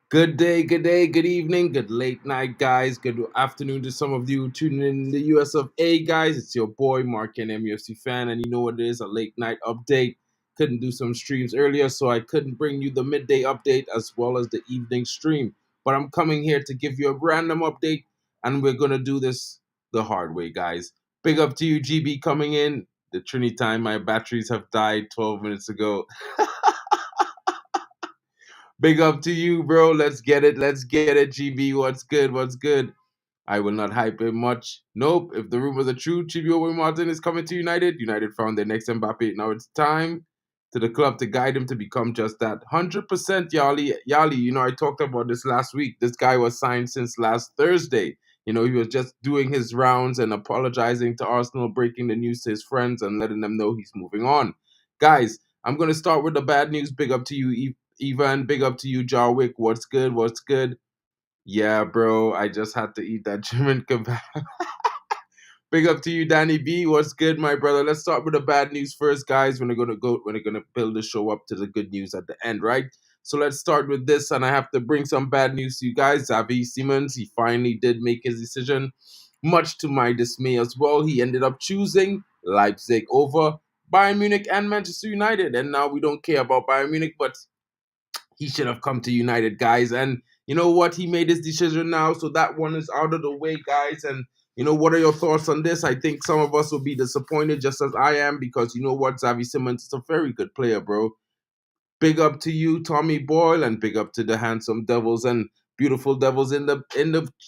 Good day, good evening, good late night, guys. Good afternoon to some of you tuning in the US of A, guys. It's your boy, Mark, and MUFC fan, and you know what it is, a late night update. Couldn't do some streams earlier, so I couldn't bring you the midday update as well as the evening stream. But I'm coming here to give you a random update, and we're going to do this the hard way, guys. Big up to you, GB, coming in. The Trinity time, my batteries have died 12 minutes ago. Big up to you, bro. Let's get it. Let's get it, GB. What's good? What's good? I will not hype it much. Nope. If the rumors are true, Chibi Martin is coming to United. United found their next Mbappe. Now it's time to the club to guide him to become just that. 100% Yali. Yali, I talked about this last week. This guy was signed since last Thursday. He was just doing his rounds and apologizing to Arsenal, breaking the news to his friends and letting them know he's moving on. Guys, I'm going to start with the bad news. Big up to you, Ivan. Big up to you, Jarwick. What's good? What's good? Yeah, bro. I just had to eat that German kebab. Big up to you, Danny B. What's good, my brother? Let's start with the bad news first, guys. We're gonna build the show up to the good news at the end, right? So let's start with this, and I have to bring some bad news to you guys. Xavi Simons, he finally did make his decision, much to my dismay as well. He ended up choosing Leipzig over Bayern Munich and Manchester United, and now we don't care about Bayern Munich, but he should have come to United, guys. And you know what? He made his decision now, so that one is out of the way, guys. And what are your thoughts on this? I think some of us will be disappointed, just as I am, because you know what? Xavi Simons is a very good player, bro. Big up to you, Tommy Boyle, and big up to the handsome devils and beautiful devils in the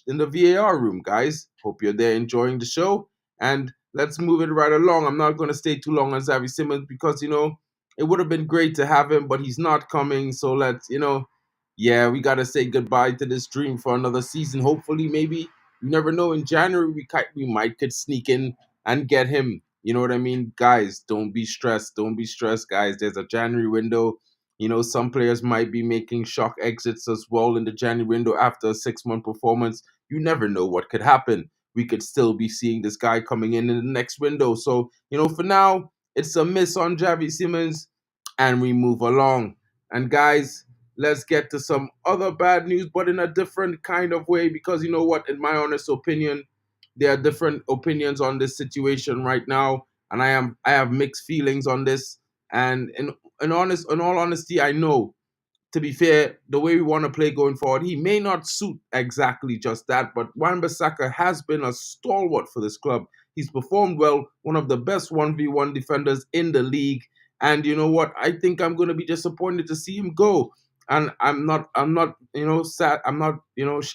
VAR room, guys. Hope you're there enjoying the show. And let's move it right along. I'm not going to stay too long on Xavi Simons because it would have been great to have him, but he's not coming. So yeah, we got to say goodbye to this dream for another season. Hopefully, maybe you never know. In January, we might could sneak in and get him. You know what I mean, guys? Don't be stressed. Don't be stressed, guys. There's a January window. Some players might be making shock exits as well in the January window after a 6-month performance. You never know what could happen. We could still be seeing this guy coming in the next window. So, for now, it's a miss on Xavi Simons, and we move along. And guys, let's get to some other bad news, but in a different kind of way, because you know what, in my honest opinion, there are different opinions on this situation right now, and I have mixed feelings on this. And in all honesty, I know, to be fair, the way we want to play going forward, he may not suit exactly just that, but Wan Bissaka has been a stalwart for this club. He's performed well, one of the best 1v1 defenders in the league. And you know what? I think I'm going to be disappointed to see him go. And I'm not, sad. I'm not,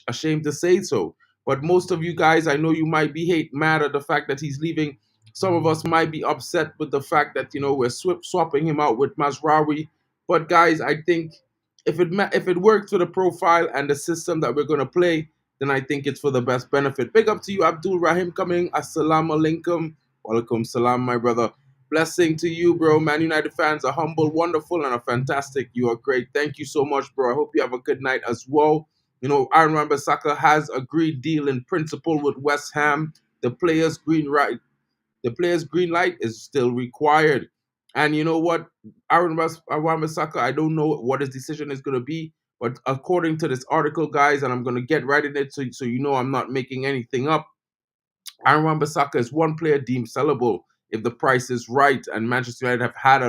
ashamed to say so. But most of you guys, I know you might be mad at the fact that he's leaving. Some of us might be upset with the fact that, we're swapping him out with Mazraoui. But guys, I think if it works for the profile and the system that we're gonna play, then I think it's for the best benefit. Big up to you, Abdul Rahim, coming. Assalamu alaikum. Walaikum salam, my brother. Blessing to you, bro. Man United fans are humble, wonderful, and are fantastic. You are great. Thank you so much, bro. I hope you have a good night as well. Adrien RABIOT has agreed deal in principle with West Ham. The players' green light is still required. And you know what? Wan Bissaka, I don't know what his decision is going to be, but according to this article, guys, and I'm going to get right in it so I'm not making anything up, Wan Bissaka is one player deemed sellable if the price is right, and Manchester United have had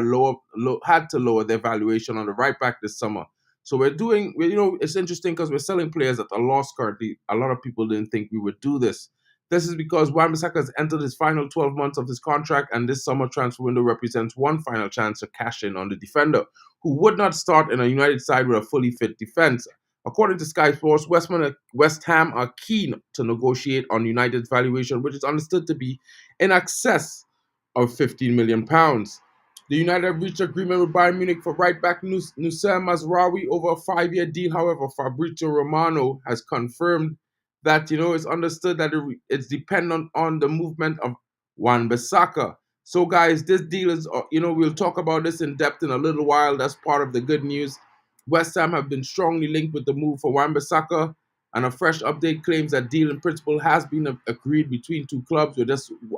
to lower their valuation on the right back this summer. So it's interesting because we're selling players at a loss currently. A lot of people didn't think we would do this. This is because Wan Bissaka has entered his final 12 months of his contract, and this summer transfer window represents one final chance to cash in on the defender, who would not start in a United side with a fully fit defense. According to Sky Sports, West Ham are keen to negotiate on United's valuation, which is understood to be in excess of £15 million. The United have reached agreement with Bayern Munich for right back Noussair Mazraoui over a 5-year deal. However, Fabrizio Romano has confirmed that it's understood that it's dependent on the movement of Wan Bissaka. So, guys, this deal is we'll talk about this in depth in a little while. That's part of the good news. West Ham have been strongly linked with the move for Wan Bissaka, and a fresh update claims that deal in principle has been agreed between two clubs with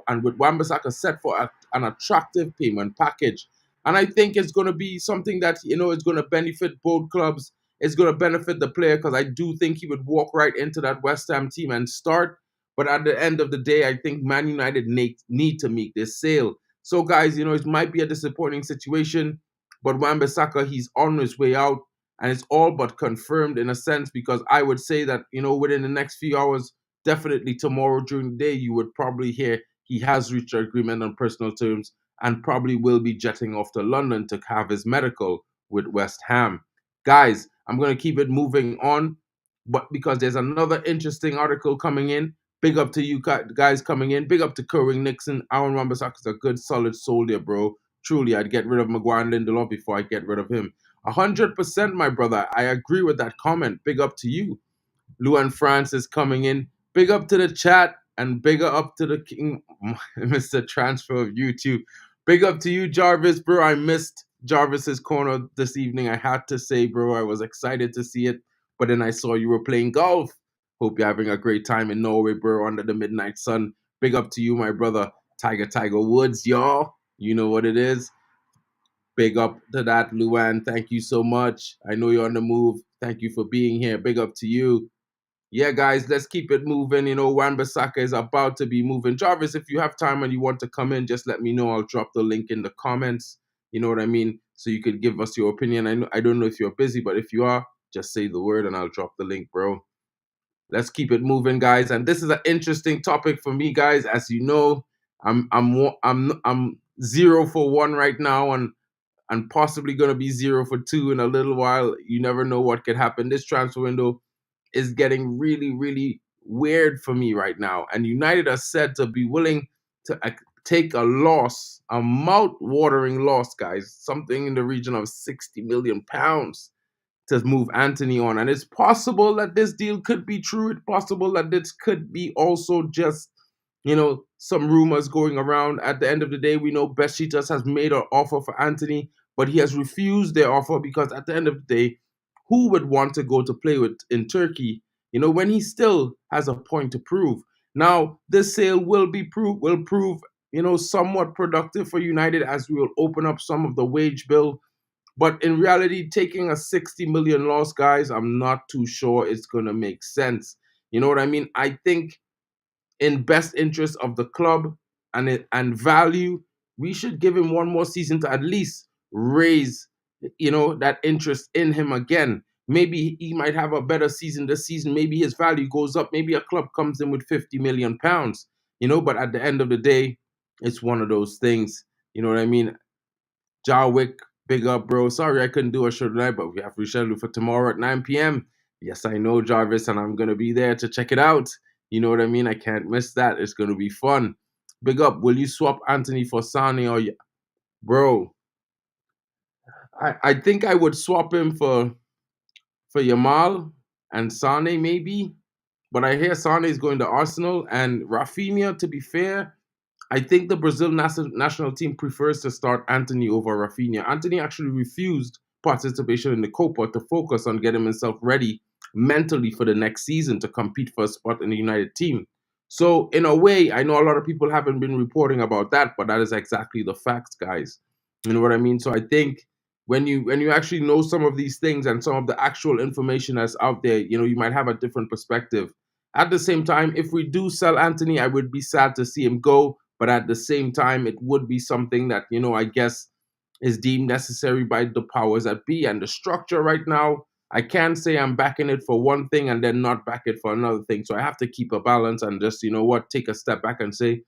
Wan Bissaka set for an attractive payment package. And I think it's going to be something that it's going to benefit both clubs. it's going to benefit the player because I do think he would walk right into that West Ham team and start. But at the end of the day, I think Man United need to make this sale. So, guys, it might be a disappointing situation, but Wan Bissaka, he's on his way out, and it's all but confirmed in a sense because I would say that, within the next few hours, definitely tomorrow during the day, you would probably hear he has reached an agreement on personal terms and probably will be jetting off to London to have his medical with West Ham. Guys, I'm going to keep it moving on, but because there's another interesting article coming in. Big up to you guys coming in. Big up to Kerwin Nixon. Aaron Wan-Bissaka is a good, solid soldier, bro. Truly, I'd get rid of Maguire and Lindelof before I get rid of him. 100%, my brother. I agree with that comment. Big up to you. Luan Francis coming in. Big up to the chat and bigger up to the king, Mr. Transfer of YouTube. Big up to you, Jarvis, bro. I missed Jarvis's corner this evening. I had to say, bro, I was excited to see it, but then I saw you were playing golf. Hope you're having a great time in Norway, bro, under the midnight sun. Big up to you, my brother, Tiger Woods, y'all. You know what it is. Big up to that, Luan. Thank you so much. I know you're on the move. Thank you for being here. Big up to you. Yeah, guys, let's keep it moving. Wan Bissaka is about to be moving. Jarvis, if you have time and you want to come in, just let me know. I'll drop the link in the comments. You know what I mean? So you could give us your opinion. I don't know if you're busy, but if you are, just say the word and I'll drop the link, bro. Let's keep it moving, guys. And this is an interesting topic for me, guys. As you know, I'm 0 for 1 right now, and possibly gonna be 0 for 2 in a little while. You never know what could happen. This transfer window is getting really, really weird for me right now. And United are said to be willing to take a loss, a mouth-watering loss, guys, something in the region of £60 million to move Antony on. And it's possible that this deal could be true. It's possible that this could be also just, some rumors going around. At the end of the day, we know Besiktas has made an offer for Antony, but he has refused their offer because at the end of the day, who would want to go to play with in Turkey, when he still has a point to prove? Now, this sale will prove, somewhat productive for United as we will open up some of the wage bill. But in reality, taking a 60 million loss, guys, I'm not too sure it's going to make sense. You know what I mean? I think in best interest of the club and value, we should give him one more season to at least raise, that interest in him again. Maybe he might have a better season this season. Maybe his value goes up. Maybe a club comes in with £50 million, but at the end of the day, it's one of those things. You know what I mean? Jarwick, big up, bro. Sorry I couldn't do a show tonight, but we have rescheduled for tomorrow at 9 p.m. Yes, I know, Jarvis, and I'm going to be there to check it out. You know what I mean? I can't miss that. It's going to be fun. Big up. Will you swap Antony for Sane or... Bro, I think I would swap him for Yamal and Sane maybe. But I hear Sane is going to Arsenal. And Rafinha, to be fair, I think the Brazil national team prefers to start Antony over Rafinha. Antony actually refused participation in the Copa to focus on getting himself ready mentally for the next season to compete for a spot in the United team. So in a way, I know a lot of people haven't been reporting about that, but that is exactly the facts, guys. You know what I mean? So I think when you actually know some of these things and some of the actual information that's out there, you might have a different perspective. At the same time, if we do sell Antony, I would be sad to see him go. But at the same time, it would be something that, I guess is deemed necessary by the powers that be. And the structure right now, I can't say I'm backing it for one thing and then not back it for another thing. So I have to keep a balance and just, take a step back and say,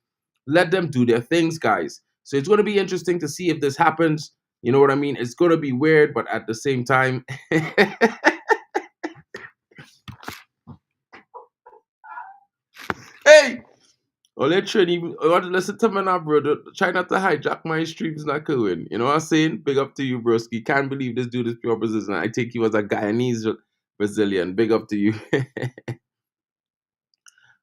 let them do their things, guys. So it's going to be interesting to see if this happens. You know what I mean? It's going to be weird, but at the same time... Hey! Listen to me now, bro. Try not to hijack my streams, not going. You know what I'm saying? Big up to you, broski. Can't believe this dude is pure Brazilian. I take you as a Guyanese Brazilian. Big up to you.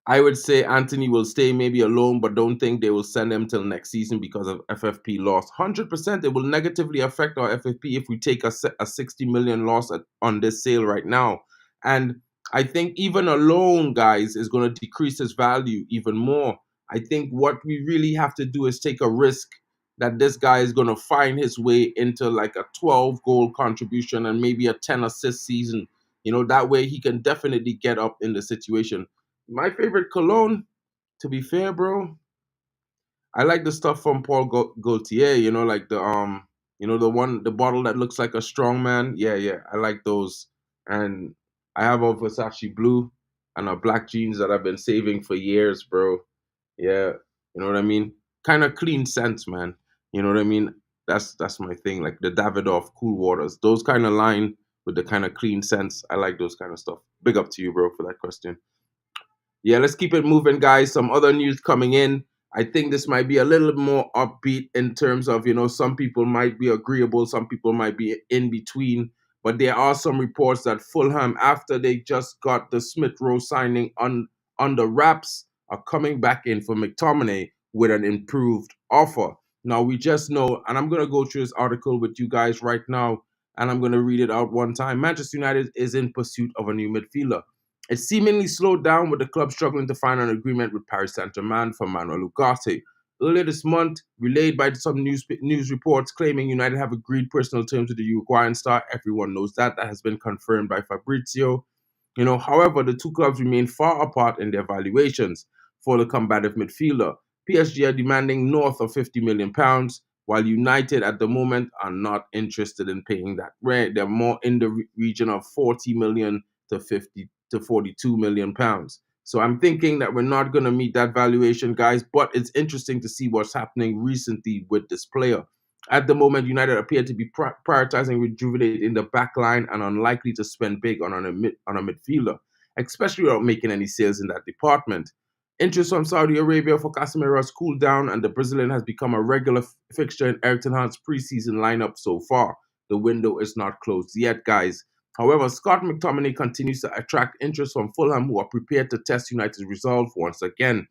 I would say Antony will stay maybe alone, but don't think they will send him till next season because of FFP loss. 100%, it will negatively affect our FFP if we take a 60 million loss on this sale right now. And I think even alone, guys, is going to decrease his value even more. I think what we really have to do is take a risk that this guy is going to find his way into like a 12-goal contribution and maybe a 10-assist season. That way he can definitely get up in the situation. My favorite cologne, to be fair, bro, I like the stuff from Paul Gaultier, like the bottle that looks like a strong man. Yeah, yeah, I like those. And I have a Versace blue and a black jeans that I've been saving for years, bro. Yeah, you know what I mean? Kind of clean scents, man. You know what I mean? That's my thing. Like the Davidoff Cool Waters, those kind of line with the kind of clean scents. I like those kind of stuff. Big up to you, bro, for that question. Yeah, let's keep it moving, guys. Some other news coming in. I think this might be a little more upbeat in terms of, some people might be agreeable, some people might be in between. But there are some reports that Fulham, after they just got the Smith Rowe signing on the wraps, are coming back in for McTominay with an improved offer. Now, we just know, and I'm going to go through this article with you guys right now, and I'm going to read it out one time. Manchester United is in pursuit of a new midfielder. It seemingly slowed down with the club struggling to find an agreement with Paris Saint-Germain for Manuel Ugarte. Earlier this month, relayed by some news reports claiming United have agreed personal terms with the Uruguayan star. Everyone knows that. That has been confirmed by Fabrizio. However, the two clubs remain far apart in their valuations for the combative midfielder. PSG are demanding north of £50 million, while United at the moment are not interested in paying that rent. They're more in the region of 40 million to 50 to 42 million pounds. So I'm thinking that we're not going to meet that valuation, guys, but it's interesting to see what's happening recently with this player. At the moment, United appear to be prioritizing rejuvenating the back line and unlikely to spend big on a midfielder, especially without making any sales in that department. Interest from Saudi Arabia for Casemiro has cooled down, and the Brazilian has become a regular fixture in Erik ten Hag's preseason lineup so far. The window is not closed yet, guys. However, Scott Mctomminay continues to attract interest from Fulham, who are prepared to test United's resolve once again.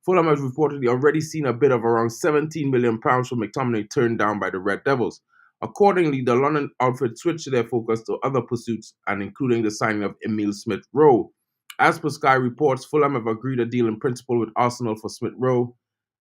Fulham has reportedly already seen a bid of around £17 million for McTominay turned down by the Red Devils. Accordingly, the London outfit switched their focus to other pursuits, and including the signing of Emile Smith Rowe. As per Sky reports, Fulham have agreed a deal in principle with Arsenal for Smith Rowe.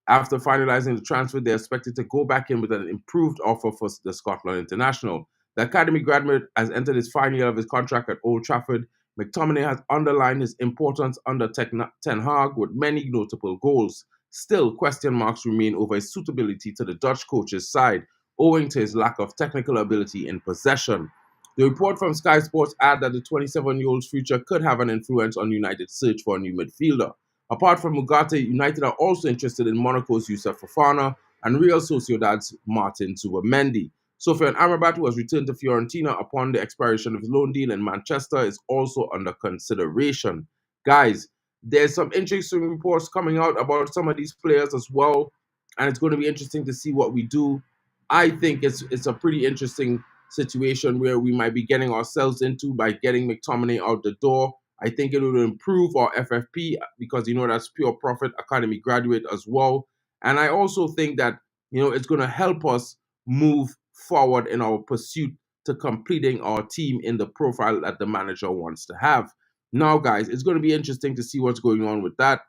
After finalizing the transfer, they are expected to go back in with an improved offer for the Scotland international. The academy graduate has entered his final year of his contract at Old Trafford. McTominay has underlined his importance under Ten Hag with many notable goals. Still, question marks remain over his suitability to the Dutch coach's side, owing to his lack of technical ability in possession. The report from Sky Sports add that the 27-year-old's future could have an influence on United's search for a new midfielder. Apart from Ugarte, United are also interested in Monaco's Youssef Fofana and Real Sociedad's Martin Zubimendi. Sofiane Amrabat, who has returned to Fiorentina upon the expiration of his loan deal in Manchester, is also under consideration. Guys, there's some interesting reports coming out about some of these players as well, and it's going to be interesting to see what we do. I think it's a pretty interesting situation where we might be getting ourselves into by getting McTominay out the door. I think it will improve our FFP because that's pure profit academy graduate as well. And I also think that it's going to help us move forward in our pursuit to completing our team in the profile that the manager wants to have. Now, guys, it's going to be interesting to see what's going on with that.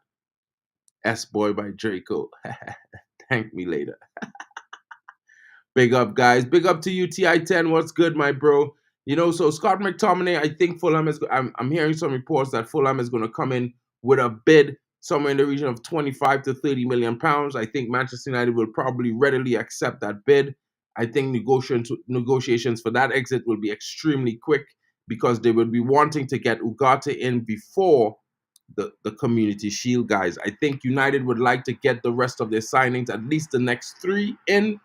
S-Boy by Draco. Thank me later. Big up, guys. Big up to you, TI10. What's good, my bro? So Scott McTominay, I think Fulham is. I'm hearing some reports that Fulham is going to come in with a bid somewhere in the region of 25 to 30 million pounds. I think Manchester United will probably readily accept that bid. I think negotiations for that exit will be extremely quick because they will be wanting to get Ugarte in before the Community Shield, guys. I think United would like to get the rest of their signings, at least the next 3, in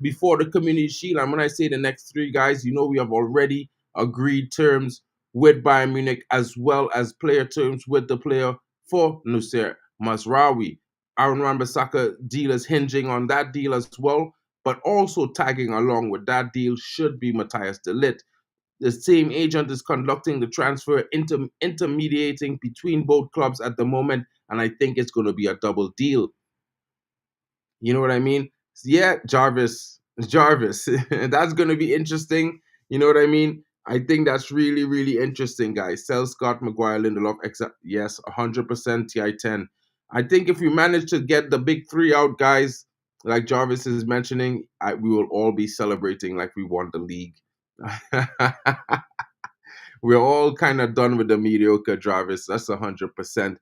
before the Community Shield. And when I say the next 3, guys, we have already agreed terms with Bayern Munich as well as player terms with the player for Nusser Mazraoui. Wan Bissaka deal is hinging on that deal as well, but also tagging along with that deal should be Matthijs de Ligt. The same agent is conducting the transfer, intermediating between both clubs at the moment, and I think it's going to be a double deal. You know what I mean? Yeah, Jarvis. That's going to be interesting. You know what I mean? I think that's really, really interesting, guys. Sell Scott, Maguire, Lindelof, yes, 100% TI10. I think if we manage to get the big 3 out, guys, like Jarvis is mentioning, we will all be celebrating like we won the league. We're all kind of done with the mediocre Jarvis. That's 100%.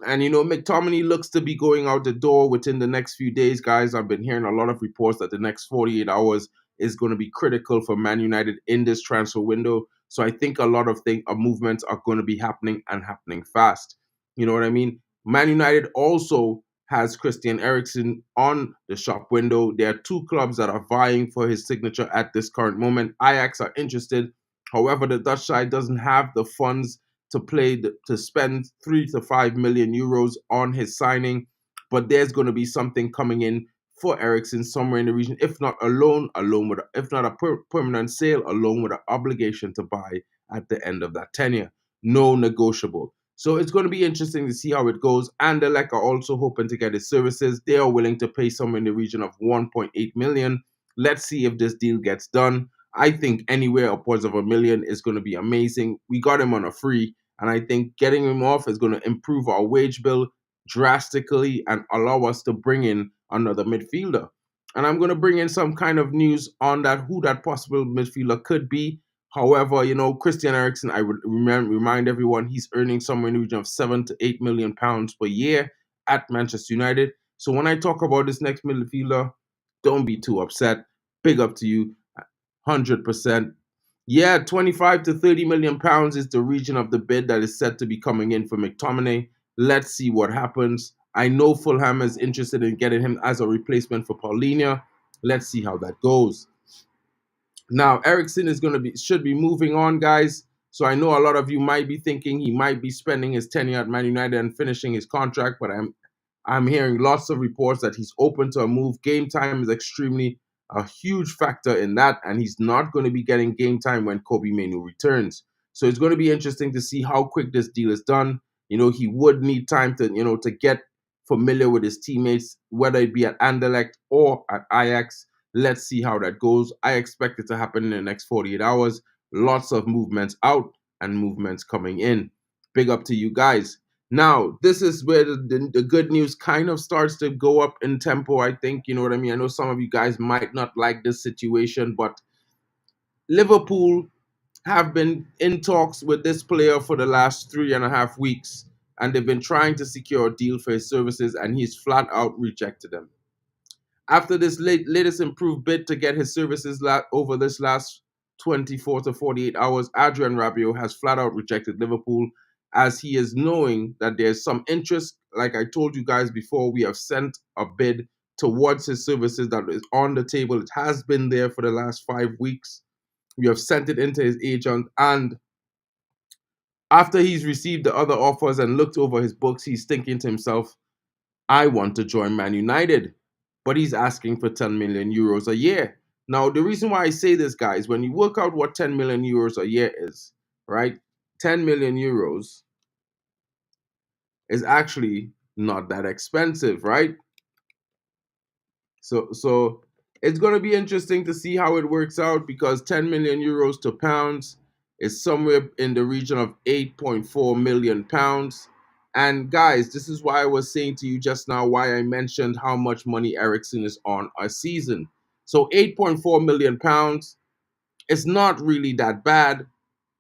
And McTominay looks to be going out the door within the next few days, guys. I've been hearing a lot of reports that the next 48 hours is going to be critical for Man United in this transfer window. So I think a lot of movements are going to be happening and happening fast. You know what I mean? Man United also has Christian Eriksen on the shop window. There are two clubs that are vying for his signature at this current moment. Ajax are interested. However, the Dutch side doesn't have the funds to spend 3 to 5 million euros on his signing, but there's going to be something coming in for Eriksen somewhere in the region, if not a loan with, if not a permanent sale, a loan with an obligation to buy at the end of that tenure, no negotiable. So it's going to be interesting to see how it goes. And the are also hoping to get his services. They are willing to pay somewhere in the region of 1.8 million. Let's see if this deal gets done. I think anywhere upwards of 1 million is going to be amazing. We got him on a free, and I think getting him off is going to improve our wage bill drastically and allow us to bring in another midfielder. And I'm going to bring in some kind of news on that, who that possible midfielder could be. However, Christian Eriksen, I would remind everyone, he's earning somewhere in the region of £7 to £8 million per year at Manchester United. So when I talk about this next midfielder, don't be too upset. Big up to you. 100%. Yeah, 25 to 30 million pounds is the region of the bid that is set to be coming in for McTominay. Let's see what happens. I know Fulham is interested in getting him as a replacement for Paulinho. Let's see how that goes. Now, Eriksen should be moving on, guys. So I know a lot of you might be thinking he might be spending his tenure at Man United and finishing his contract, but I'm hearing lots of reports that he's open to a move. Game time is extremely a huge factor in that, and he's not going to be getting game time when Kobbie Mainoo returns. So it's going to be interesting to see how quick this deal is done. He would need time to get familiar with his teammates, whether it be at Anderlecht or at Ajax. Let's see how that goes. I expect it to happen in the next 48 hours. Lots of movements out and movements coming in. Big up to you guys. Now, this is where the good news kind of starts to go up in tempo, I think. You know what I mean? I know some of you guys might not like this situation, but Liverpool have been in talks with this player for the last 3.5 weeks, and they've been trying to secure a deal for his services, and he's flat out rejected them. After this latest improved bid to get his services over this last 24 to 48 hours, Adrien Rabiot has flat out rejected Liverpool, as he is knowing that there's some interest. Like I told you guys before, we have sent a bid towards his services that is on the table. It has been there for the last 5 weeks. We have sent it into his agent, and after he's received the other offers and looked over his books, he's thinking to himself, I want to join Man United, but he's asking for 10 million euros a year. Now, the reason why I say this, guys, when you work out what 10 million euros a year is, right? 10 million euros is actually not that expensive, right? So it's going to be interesting to see how it works out, because 10 million euros to pounds is somewhere in the region of 8.4 million pounds. And guys, this is why I was saying to you just now why I mentioned how much money Eriksen is on a season. So 8.4 million pounds is not really that bad,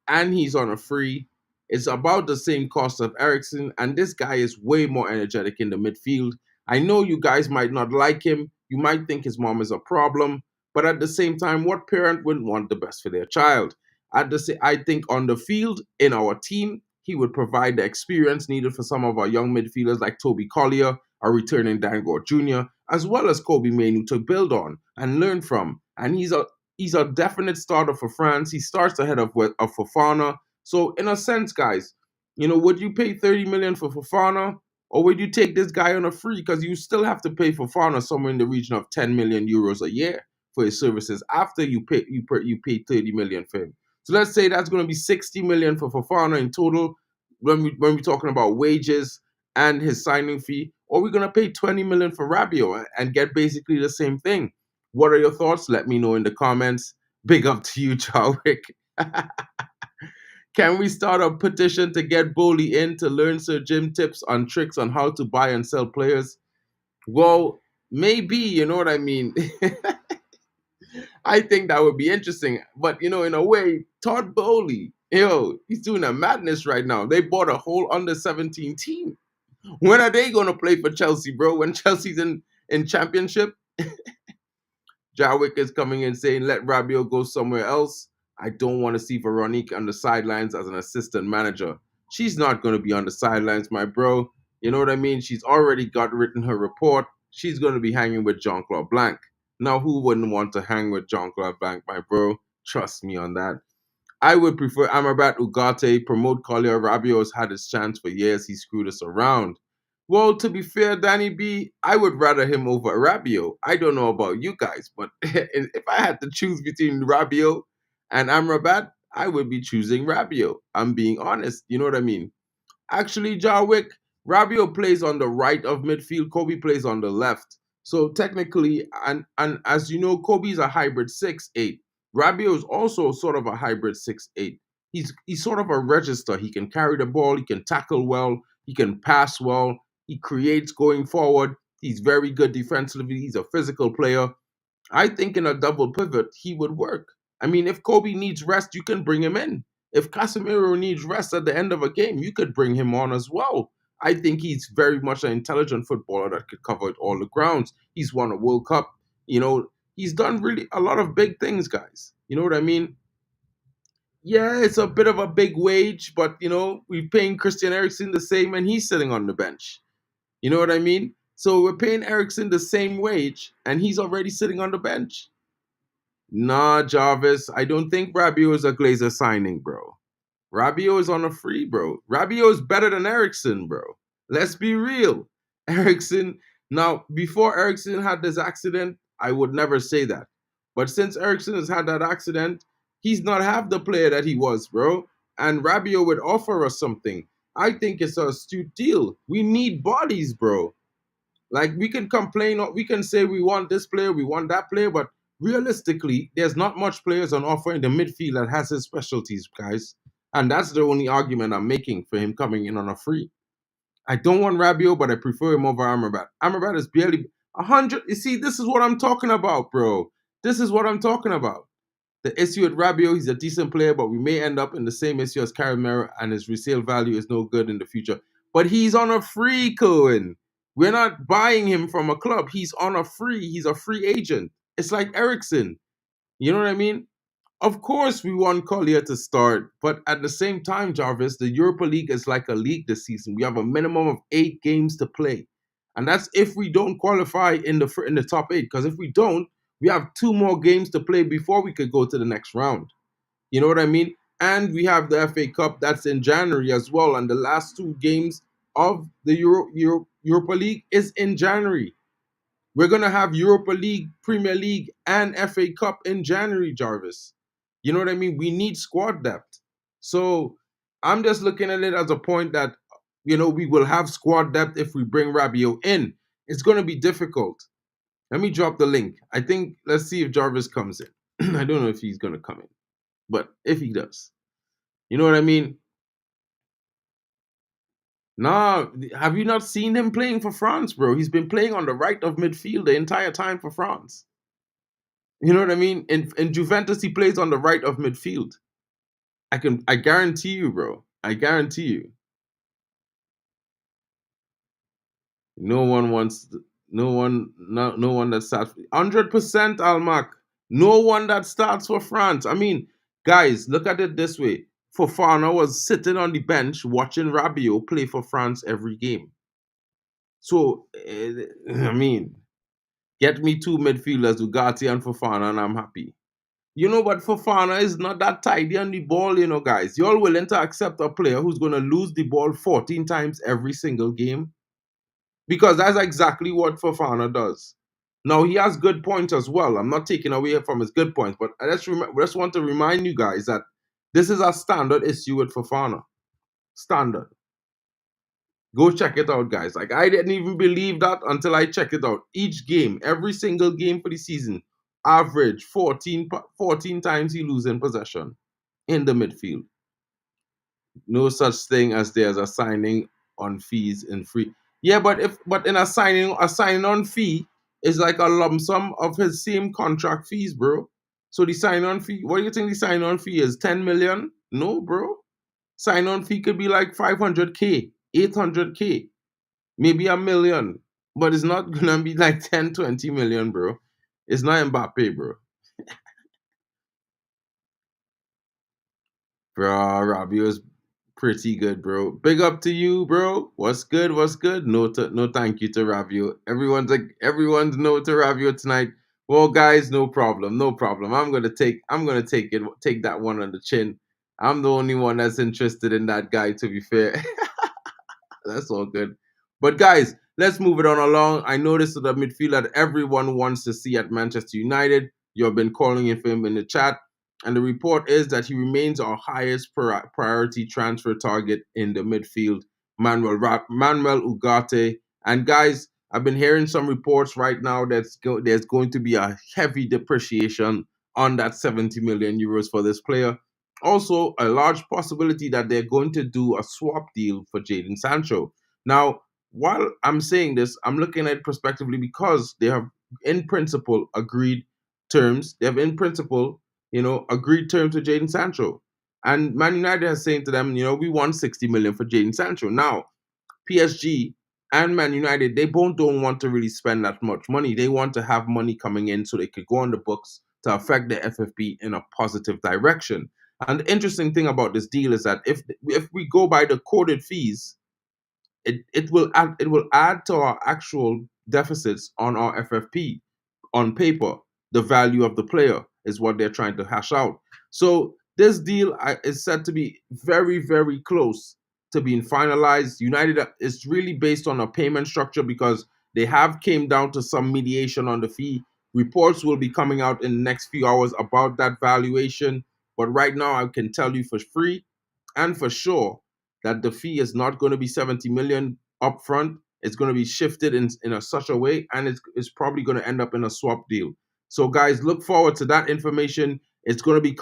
and he's on a free. It's about the same cost of Eriksen, and this guy is way more energetic in the midfield. I know you guys might not like him. You might think his mom is a problem, but at the same time, what parent wouldn't want the best for their child? I think on the field, in our team, he would provide the experience needed for some of our young midfielders like Toby Collier, or returning Dango Jr., as well as Kobbie Mainoo to build on and learn from. And he's a definite starter for France. He starts ahead of Fofana. So in a sense, guys, would you pay 30 million for Fofana, or would you take this guy on a free? Because you still have to pay Fofana somewhere in the region of 10 million euros a year for his services after you pay 30 million for him. So let's say that's going to be 60 million for Fofana in total when we're talking about wages and his signing fee, or we're going to pay 20 million for Rabiot and get basically the same thing. What are your thoughts? Let me know in the comments. Big up to you, Chadwick. Can we start a petition to get Bowley in to learn Sir Jim tips on tricks on how to buy and sell players? Well, maybe, you know what I mean? I think that would be interesting. But, in a way, Todd Bowley, he's doing a madness right now. They bought a whole under 17 team. When are they going to play for Chelsea, bro? When Chelsea's in championship? Jarwick is coming in saying, let Rabiot go somewhere else. I don't want to see Veronique on the sidelines as an assistant manager. She's not going to be on the sidelines, my bro. You know what I mean? She's already got written her report. She's going to be hanging with Jean-Claude Blanc. Now, who wouldn't want to hang with Jean-Claude Blanc, my bro? Trust me on that. I would prefer Amrabat Ugarte. Promote Collier. Rabiot has had his chance for years. He screwed us around. Well, to be fair, Danny B, I would rather him over Rabiot. I don't know about you guys, but if I had to choose between Rabiot and Amrabat, I would be choosing Rabiot. I'm being honest. You know what I mean? Actually, Jarwick, Rabiot plays on the right of midfield. Kobe plays on the left. So technically, and as you know, Kobe's a hybrid 6'8". Rabiot is also sort of a hybrid 6'8". He's sort of a register. He can carry the ball. He can tackle well. He can pass well. He creates going forward. He's very good defensively. He's a physical player. I think in a double pivot, he would work. I mean, if Kobe needs rest, you can bring him in. If Casemiro needs rest at the end of a game, you could bring him on as well. I think he's very much an intelligent footballer that could cover all the grounds. He's won a World Cup. He's done really a lot of big things, guys. You know what I mean? Yeah, it's a bit of a big wage, but, we're paying Christian Eriksen the same and he's sitting on the bench. You know what I mean? So we're paying Eriksen the same wage and he's already sitting on the bench. Nah, Jarvis, I don't think Rabiot is a Glazer signing, bro. Rabiot is on a free, bro. Rabiot is better than Eriksen, bro. Let's be real. Eriksen, now, before Eriksen had this accident, I would never say that. But since Eriksen has had that accident, he's not half the player that he was, bro. And Rabiot would offer us something. I think it's an astute deal. We need bodies, bro. Like, we can complain, we can say we want this player, we want that player, but realistically, there's not much players on offer in the midfield that has his specialties, guys. And that's the only argument I'm making for him coming in on a free. I don't want Rabiot, but I prefer him over Amrabat. Amrabat is barely 100. You see, this is what I'm talking about, bro. This is what I'm talking about. The issue with Rabiot, he's a decent player, but we may end up in the same issue as Casemiro, and his resale value is no good in the future. But he's on a free, Cohen. We're not buying him from a club. He's on a free. He's a free agent. It's like Eriksen. You know what I mean? Of course, we want Collier to start, but at the same time, Jarvis, the Europa League is like a league this season. We have a minimum of 8 games to play, and that's if we don't qualify in the top 8. Because if we don't, we have 2 more games to play before we could go to the next round. You know what I mean? And we have the FA Cup that's in January as well, and the last 2 games of the Europa League is in January. We're going to have Europa League, Premier League, and FA Cup in January, Jarvis. You know what I mean? We need squad depth. So I'm just looking at it as a point that, we will have squad depth if we bring Rabiot in. It's going to be difficult. Let me drop the link. Let's see if Jarvis comes in. I don't know if he's going to come in, but if he does, you know what I mean? Nah, have you not seen him playing for France, bro? He's been playing on the right of midfield the entire time for France. You know what I mean? In Juventus, he plays on the right of midfield. I guarantee you, bro. I guarantee you. No one wants, no one that starts 100% Almac. No one that starts for France. I mean, guys, look at it this way. Fofana was sitting on the bench watching Rabiot play for France every game. So, I mean, get me 2 midfielders, Ugarte and Fofana, and I'm happy. But Fofana is not that tidy on the ball, guys. You're willing to accept a player who's going to lose the ball 14 times every single game? Because that's exactly what Fofana does. Now, he has good points as well. I'm not taking away from his good points, but I just want to remind you guys that this is a standard issue with Fofana. Standard. Go check it out, guys. Like, I didn't even believe that until I checked it out. Each game, every single game for the season, average 14 times he losing possession in the midfield. No such thing as there's a signing on fees and free. Yeah, but in a signing on fee, is like a lump sum of his same contract fees, bro. So the sign-on fee, what do you think the sign-on fee is? 10 million? No, bro. Sign-on fee could be like 500K, 800K, maybe a million. But it's not gonna be like 10, 20 million, bro. It's not Mbappe, bro. Bro, Rabiot is pretty good, bro. Big up to you, bro. What's good? What's good? No thank you to Rabiot. Everyone's no to Rabiot tonight. Well, guys, no problem. No problem. I'm gonna take that one on the chin. I'm the only one that's interested in that guy, to be fair. That's all good. But guys, let's move it on along. I noticed that the midfield that everyone wants to see at Manchester United. You've been calling for him in the chat. And the report is that he remains our highest priority transfer target in the midfield, Manuel Ugarte. And guys, I've been hearing some reports right now that there's going to be a heavy depreciation on that 70 million euros for this player. Also, a large possibility that they're going to do a swap deal for Jadon Sancho. Now, while I'm saying this, I'm looking at it prospectively because they have, in principle, agreed terms. They have, in principle, agreed terms with Jadon Sancho. And Man United has saying to them, we want 60 million for Jadon Sancho. Now, PSG and Man United, they both don't want to really spend that much money. They want to have money coming in so they could go on the books to affect the FFP in a positive direction. And the interesting thing about this deal is that if we go by the quoted fees, it will add to our actual deficits on our FFP on paper. The value of the player is what they're trying to hash out. So this deal is said to be very, very close to being finalized. United is really based on a payment structure because they have came down to some mediation on the fee. Reports will be coming out in the next few hours about that valuation. But right now, I can tell you for free and for sure that the fee is not going to be 70 million upfront. It's going to be shifted in such a way, and it's probably going to end up in a swap deal. So, guys, look forward to that information. It's going to be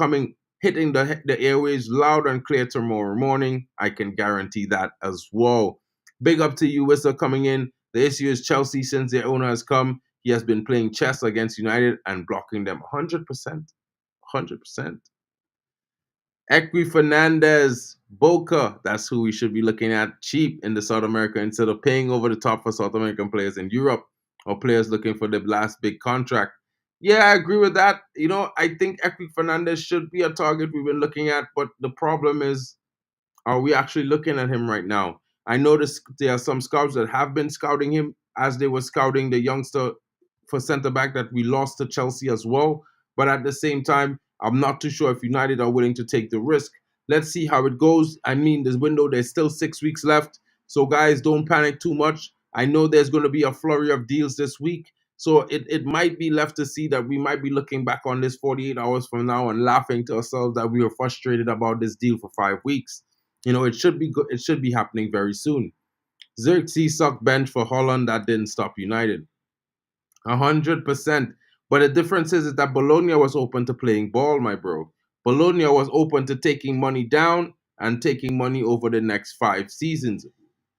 hitting the airwaves loud and clear tomorrow morning. I can guarantee that as well. Big up to you, Wissa, coming in. The issue is Chelsea, since their owner has come, he has been playing chess against United and blocking them 100%. 100%. Equi Fernandez, Boca, that's who we should be looking at cheap in the South America instead of paying over the top for South American players in Europe or players looking for the last big contract. Yeah, I agree with that. I think Equi Fernandez should be a target we've been looking at, but the problem is, are we actually looking at him right now? I noticed there are some scouts that have been scouting him as they were scouting the youngster for centre back that we lost to Chelsea as well. But at the same time, I'm not too sure if United are willing to take the risk. Let's see how it goes. I mean, this window, there's still 6 weeks left. So, guys, don't panic too much. I know there's going to be a flurry of deals this week. So it might be left to see that we might be looking back on this 48 hours from now and laughing to ourselves that we were frustrated about this deal for 5 weeks. It should be good. It should be happening very soon. Xerxes sucked bench for Holland. That didn't stop United. 100%. But the difference is that Bologna was open to playing ball, my bro. Bologna was open to taking money down and taking money over the next 5 seasons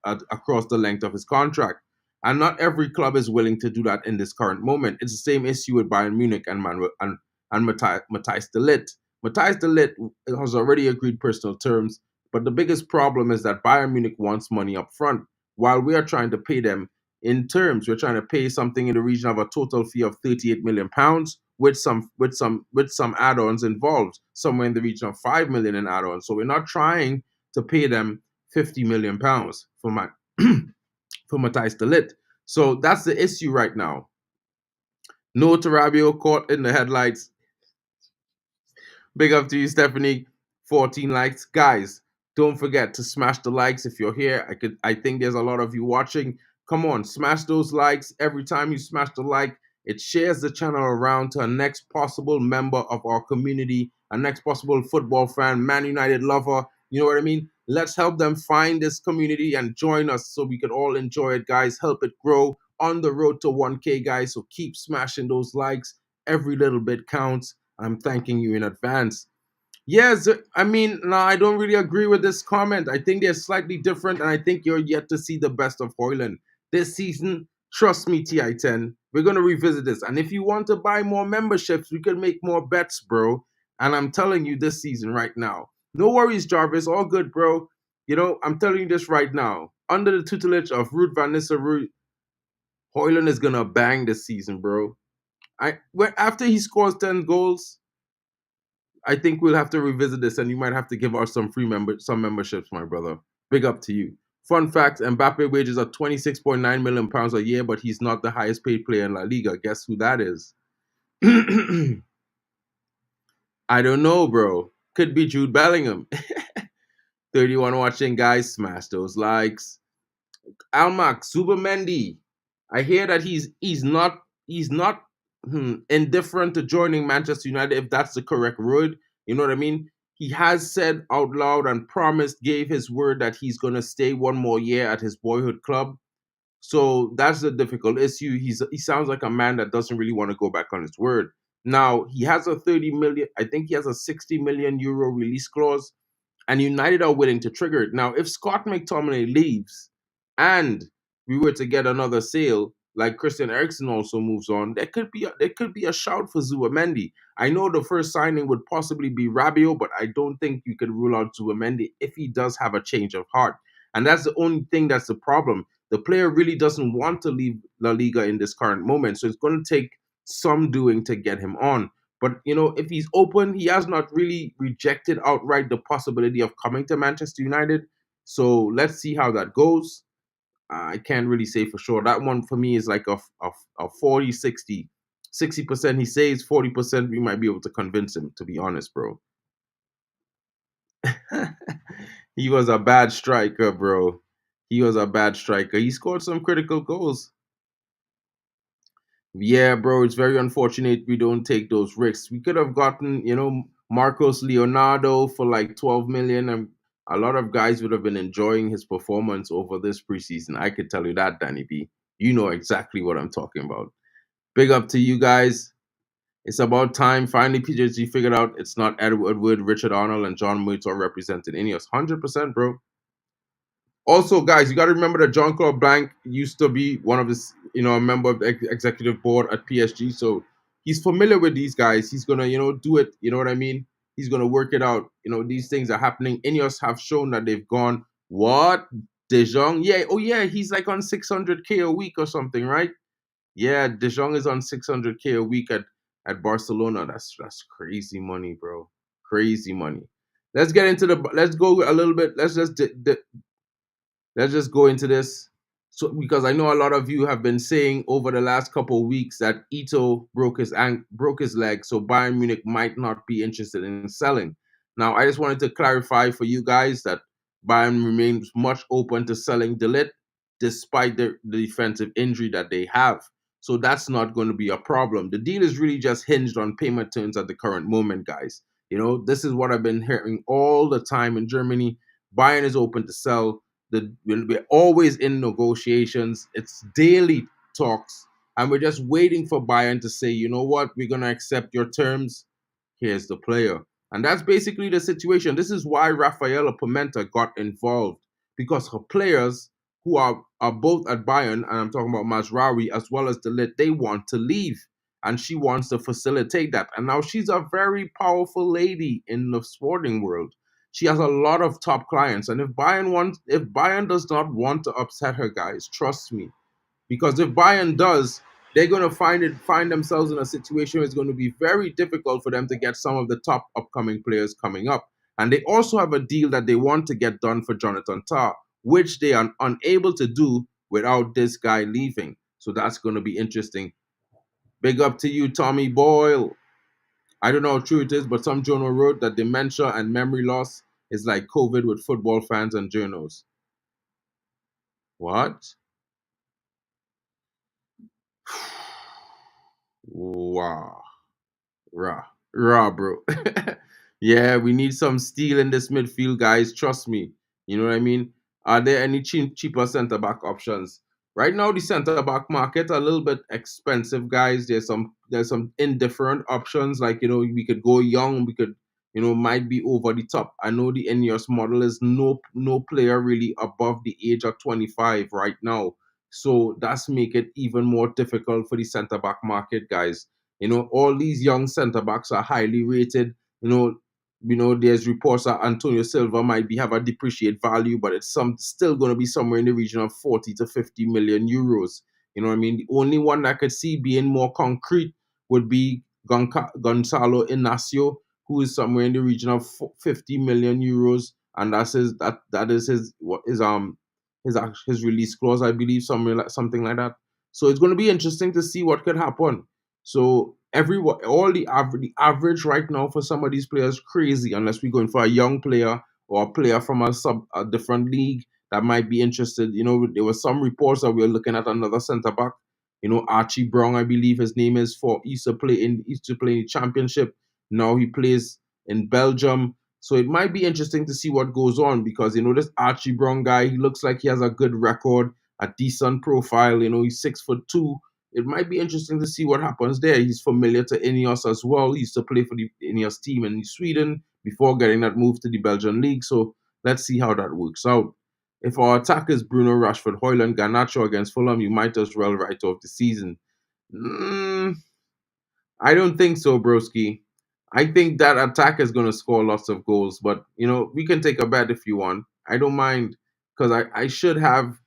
across the length of his contract. And not every club is willing to do that in this current moment. It's the same issue with Bayern Munich and Manuel and Matthijs de Ligt. Matthijs de Ligt has already agreed personal terms, but the biggest problem is that Bayern Munich wants money up front, while we are trying to pay them in terms. We're trying to pay something in the region of a total fee of 38 million pounds with some add-ons involved, somewhere in the region of 5 million in add-ons. So we're not trying to pay them 50 million pounds for for Matthijs de Ligt. So that's the issue right now. No to Rabiot, caught in the headlights. Big up to you, Stephanie. 14 likes. Guys, don't forget to smash the likes if you're here. I think there's a lot of you watching. Come on, smash those likes. Every time you smash the like, it shares the channel around to a next possible member of our community, a next possible football fan, Man United lover. You know what I mean? Let's help them find this community and join us so we can all enjoy it, guys. Help it grow on the road to 1K, guys. So keep smashing those likes. Every little bit counts. I'm thanking you in advance. Yes, I mean, no, I don't really agree with this comment. I think they're slightly different, and I think you're yet to see the best of Hoyland. This season, Trust me, TI10, we're going to revisit this. And if you want to buy more memberships, we can make more bets, bro. And I'm telling you this season right now. No worries, Jarvis. All good, bro. I'm telling you this right now. Under the tutelage of Ruud van Nistelrooy, Højlund is going to bang this season, bro. After he scores 10 goals, I think we'll have to revisit this, and you might have to give us some some memberships, my brother. Big up to you. Fun fact, Mbappe wages are £26.9 million a year, but he's not the highest paid player in La Liga. Guess who that is? I don't know, bro. Could be Jude Bellingham. 31 watching, guys. Smash those likes. Almac, Zubimendi. I hear that he's not indifferent to joining Manchester United, if that's the correct word. You know what I mean? He has said out loud and promised, gave his word that he's going to stay one more year at his boyhood club. So that's the difficult issue. He sounds like a man that doesn't really want to go back on his word. Now, he has a 30 million, I think he has a 60 million euro release clause, and United are willing to trigger it. Now, if Scott McTominay leaves and we were to get another sale, like Christian Eriksen also moves on, there could be a shout for Zubimendi. I know the first signing would possibly be Rabiot, but I don't think you could rule out Zubimendi if he does have a change of heart. And that's the only thing that's the problem. The player really doesn't want to leave La Liga in this current moment, so it's going to take some doing to get him on. But, if he's open, he has not really rejected outright the possibility of coming to Manchester United. So let's see how that goes. I can't really say for sure. That one for me is like a 40, 60. 60% he says, 40% we might be able to convince him, to be honest, bro. He was a bad striker, bro. He was a bad striker. He scored some critical goals. Yeah, bro, it's very unfortunate we don't take those risks. We could have gotten, Marcos Leonardo for like 12 million, and a lot of guys would have been enjoying his performance over this preseason. I could tell you that, Danny B. You know exactly what I'm talking about. Big up to you guys. It's about time. Finally, PJG figured out it's not Edward Wood, Richard Arnold, and John Muto represented Ineos. 100%, bro. Also, guys, you got to remember that Jean-Claude Blanc used to be one of his, a member of the executive board at PSG. So he's familiar with these guys. He's going to, do it. You know what I mean? He's going to work it out. These things are happening. Ineos have shown that they've gone, what? De Jong? Yeah. Oh, yeah. He's like on 600K a week or something, right? Yeah. De Jong is on 600K a week at Barcelona. That's crazy money, bro. Crazy money. Let's get into let's go a little bit. Let's just go into this. So, because I know a lot of you have been saying over the last couple of weeks that Ito broke his leg, so Bayern Munich might not be interested in selling. Now, I just wanted to clarify for you guys that Bayern remains much open to selling De Ligt, despite the defensive injury that they have. So that's not going to be a problem. The deal is really just hinged on payment terms at the current moment, guys. This is what I've been hearing all the time in Germany. Bayern is open to sell. We're always in negotiations. It's daily talks, and we're just waiting for Bayern to say, you know what, we're gonna accept your terms. Here's the player, and that's basically the situation. This is why Rafaela Pimenta got involved, because her players who are both at Bayern, and I'm talking about Mazraoui as well as De Ligt, they want to leave, and she wants to facilitate that. And now she's a very powerful lady in the sporting world. She has a lot of top clients, and if Bayern does not want to upset her, guys, trust me, because if Bayern does, they're going to find themselves in a situation where it's going to be very difficult for them to get some of the top upcoming players coming up. And they also have a deal that they want to get done for Jonathan Tah, which they are unable to do without this guy leaving. So that's going to be interesting. Big up to you, Tommy Boyle. I don't know how true it is, but some journal wrote that dementia and memory loss is like COVID with football fans and journals. What? Wow. Raw, bro. Yeah, we need some steel in this midfield, guys. Trust me. You know what I mean? Are there any cheaper centre back options? Right now, the centre back market a little bit expensive, guys. There's some indifferent options. Like, we could go young. We could, might be over the top. I know the Ineos model is no player really above the age of 25 right now. So that's make it even more difficult for the centre back market, guys. All these young centre backs are highly rated. There's reports that Antonio Silva might have a depreciate value, but it's still going to be somewhere in the region of 40 to 50 million euros. You know what I mean? The only one that I could see being more concrete would be Gonzalo Inacio, who is somewhere in the region of 50 million euros, and that is his release clause, I believe, something like that. So it's going to be interesting to see what could happen. So the average right now for some of these players crazy, unless we're going for a young player or a player from a different league that might be interested. There were some reports that we were looking at another centre back. Archie Brown, I believe his name is, for he used to play in the championship. Now he plays in Belgium. So it might be interesting to see what goes on, because this Archie Brown guy, he looks like he has a good record, a decent profile. He's 6'2". It might be interesting to see what happens there. He's familiar to Ineos as well. He used to play for the Ineos team in Sweden before getting that move to the Belgian league. So let's see how that works out. If our attack is Bruno, Rashford, Højlund, Garnacho against Fulham, you might as well write off the season. I don't think so, broski. I think that attack is going to score lots of goals, but we can take a bet if you want. I don't mind, because I should have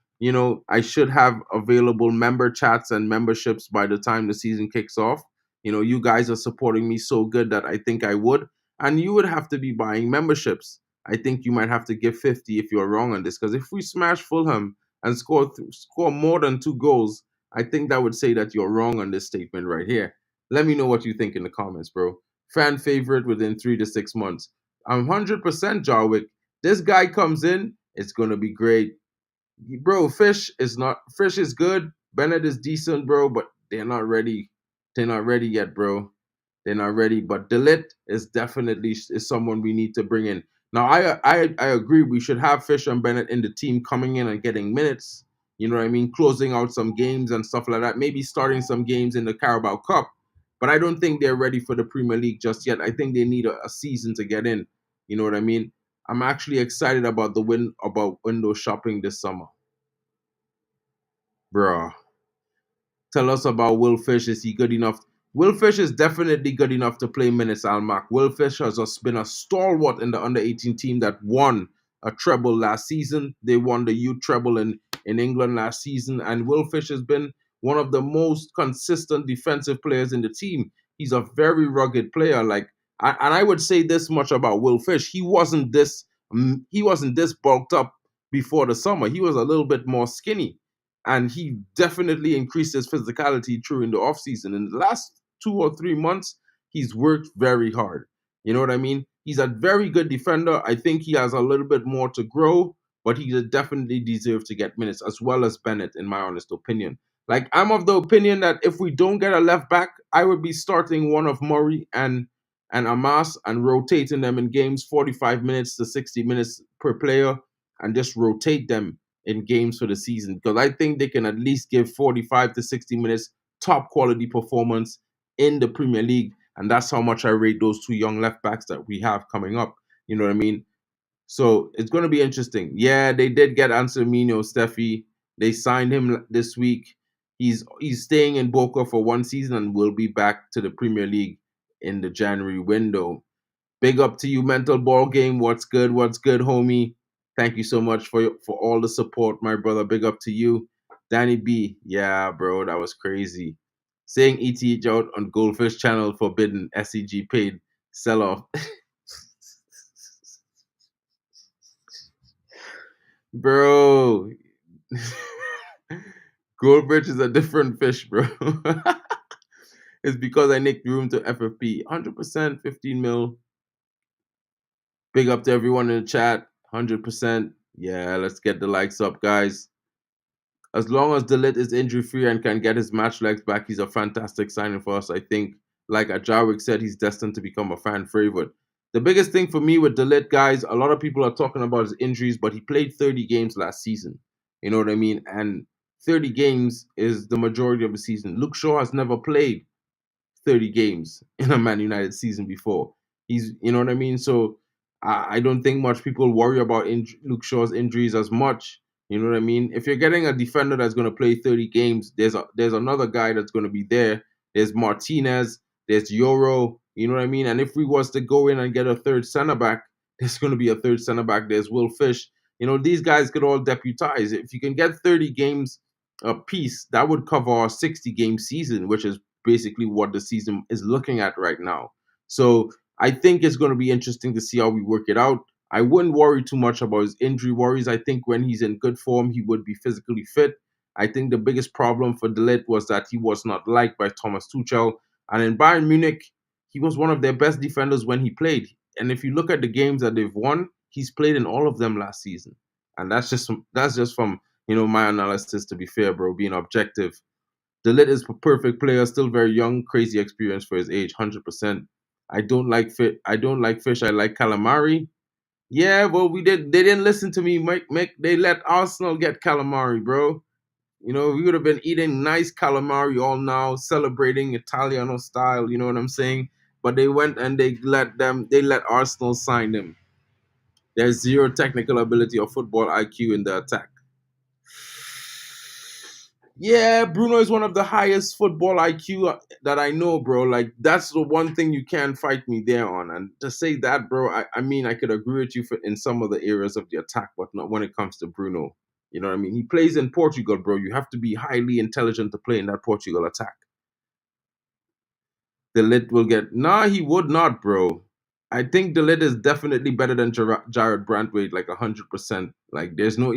available member chats and memberships by the time the season kicks off. You guys are supporting me so good that I think I would, and you would have to be buying memberships. I think you might have to give 50 if you're wrong on this, because if we smash Fulham and score more than 2 goals, I think that would say that you're wrong on this statement right here. Let me know what you think in the comments, bro. Fan favorite within 3 to 6 months. I'm 100% Jarwick. This guy comes in, it's gonna be great, bro. Fish is good. Bennett is decent, bro, but they're not ready. They're not ready yet, bro. They're not ready. But De Ligt is definitely someone we need to bring in. Now, I agree. We should have Fish and Bennett in the team, coming in and getting minutes. You know what I mean? Closing out some games and stuff like that. Maybe starting some games in the Carabao Cup. But I don't think they're ready for the Premier League just yet. I think they need a season to get in. You know what I mean? I'm actually excited about window shopping this summer. Bruh. Tell us about Will Fish. Is he good enough? Will Fish is definitely good enough to play minutes, Almac. Will Fish has just been a stalwart in the under-18 team that won a treble last season. They won the youth treble in England last season. And Will Fish has been one of the most consistent defensive players in the team. He's a very rugged player. And I would say this much about Will Fish. He wasn't this bulked up before the summer. He was a little bit more skinny. And he definitely increased his physicality during the offseason. In the last 2 or 3 months, he's worked very hard. You know what I mean? He's a very good defender. I think he has a little bit more to grow, but he definitely deserves to get minutes, as well as Bennett, in my honest opinion. I'm of the opinion that if we don't get a left back, I would be starting one of Murray and Amas and rotating them in games, 45 minutes to 60 minutes per player, and just rotate them in games for the season, because I think they can at least give 45 to 60 minutes top quality performance in the Premier League. And that's how much I rate those 2 young left backs that we have coming up. You know what I mean? So it's going to be interesting. Yeah, they did get Anselmino Steffi. They signed him this week. He's staying in Boca for 1 season and will be back to the Premier League in the January window. Big up to you, Mental Ball Game. What's good, homie? Thank you so much for all the support, my brother. Big up to you. Danny B. Yeah, bro, that was crazy. Saying ETH out on Goldfish channel forbidden. SEG paid. Sell off. Bro. Goldbridge is a different fish, bro. It's because I nicked room to FFP. 100%, 15 mil. Big up to everyone in the chat. 100%. Yeah, let's get the likes up, guys. As long as De Ligt is injury-free and can get his match legs back, he's a fantastic signing for us. I think, like Jarwick said, he's destined to become a fan favorite. The biggest thing for me with De Ligt, guys, a lot of people are talking about his injuries, but he played 30 games last season. You know what I mean? And 30 games is the majority of the season. Luke Shaw has never played 30 games in a Man United season before. You know what I mean? So I don't think much people worry about Luke Shaw's injuries as much. You know what I mean? If you're getting a defender that's going to play 30 games, there's another guy that's going to be there. There's Martinez, there's Euro, you know what I mean? And if we was to go in and get a third center back, there's going to be a third center back. There's Will Fish. You know, these guys could all deputize. If you can get 30 games a piece, that would cover our 60 game season, which is basically what the season is looking at right now. So I think it's going to be interesting to see how we work it out. I wouldn't worry too much about his injury worries. I think when he's in good form, he would be physically fit. I think the biggest problem for De Ligt was that he was not liked by Thomas Tuchel. And in Bayern Munich, he was one of their best defenders when he played. And if you look at the games that they've won, he's played in all of them last season. And that's just from my analysis. To be fair, bro, being objective, De Ligt is a perfect player, still very young, crazy experience for his age, 100%. I don't like fit. I don't like Fish. I like Calamari. Yeah, well, we did. They didn't listen to me. They let Arsenal get calamari, bro. We would have been eating nice calamari all now, celebrating Italiano style. You know what I'm saying? But they went and They let Arsenal sign them. There's zero technical ability or football IQ in the attack. Yeah, Bruno is one of the highest football IQ that I know, bro. Like, that's the one thing you can't fight me there on. And to say that, bro, I mean, I could agree with you in some of the areas of the attack, but not when it comes to Bruno. You know what I mean? He plays in Portugal, bro. You have to be highly intelligent to play in that Portugal attack. De Ligt will get. Nah, he would not, bro. I think De Ligt is definitely better than Jared Brantwaite, like 100%. Like, there's not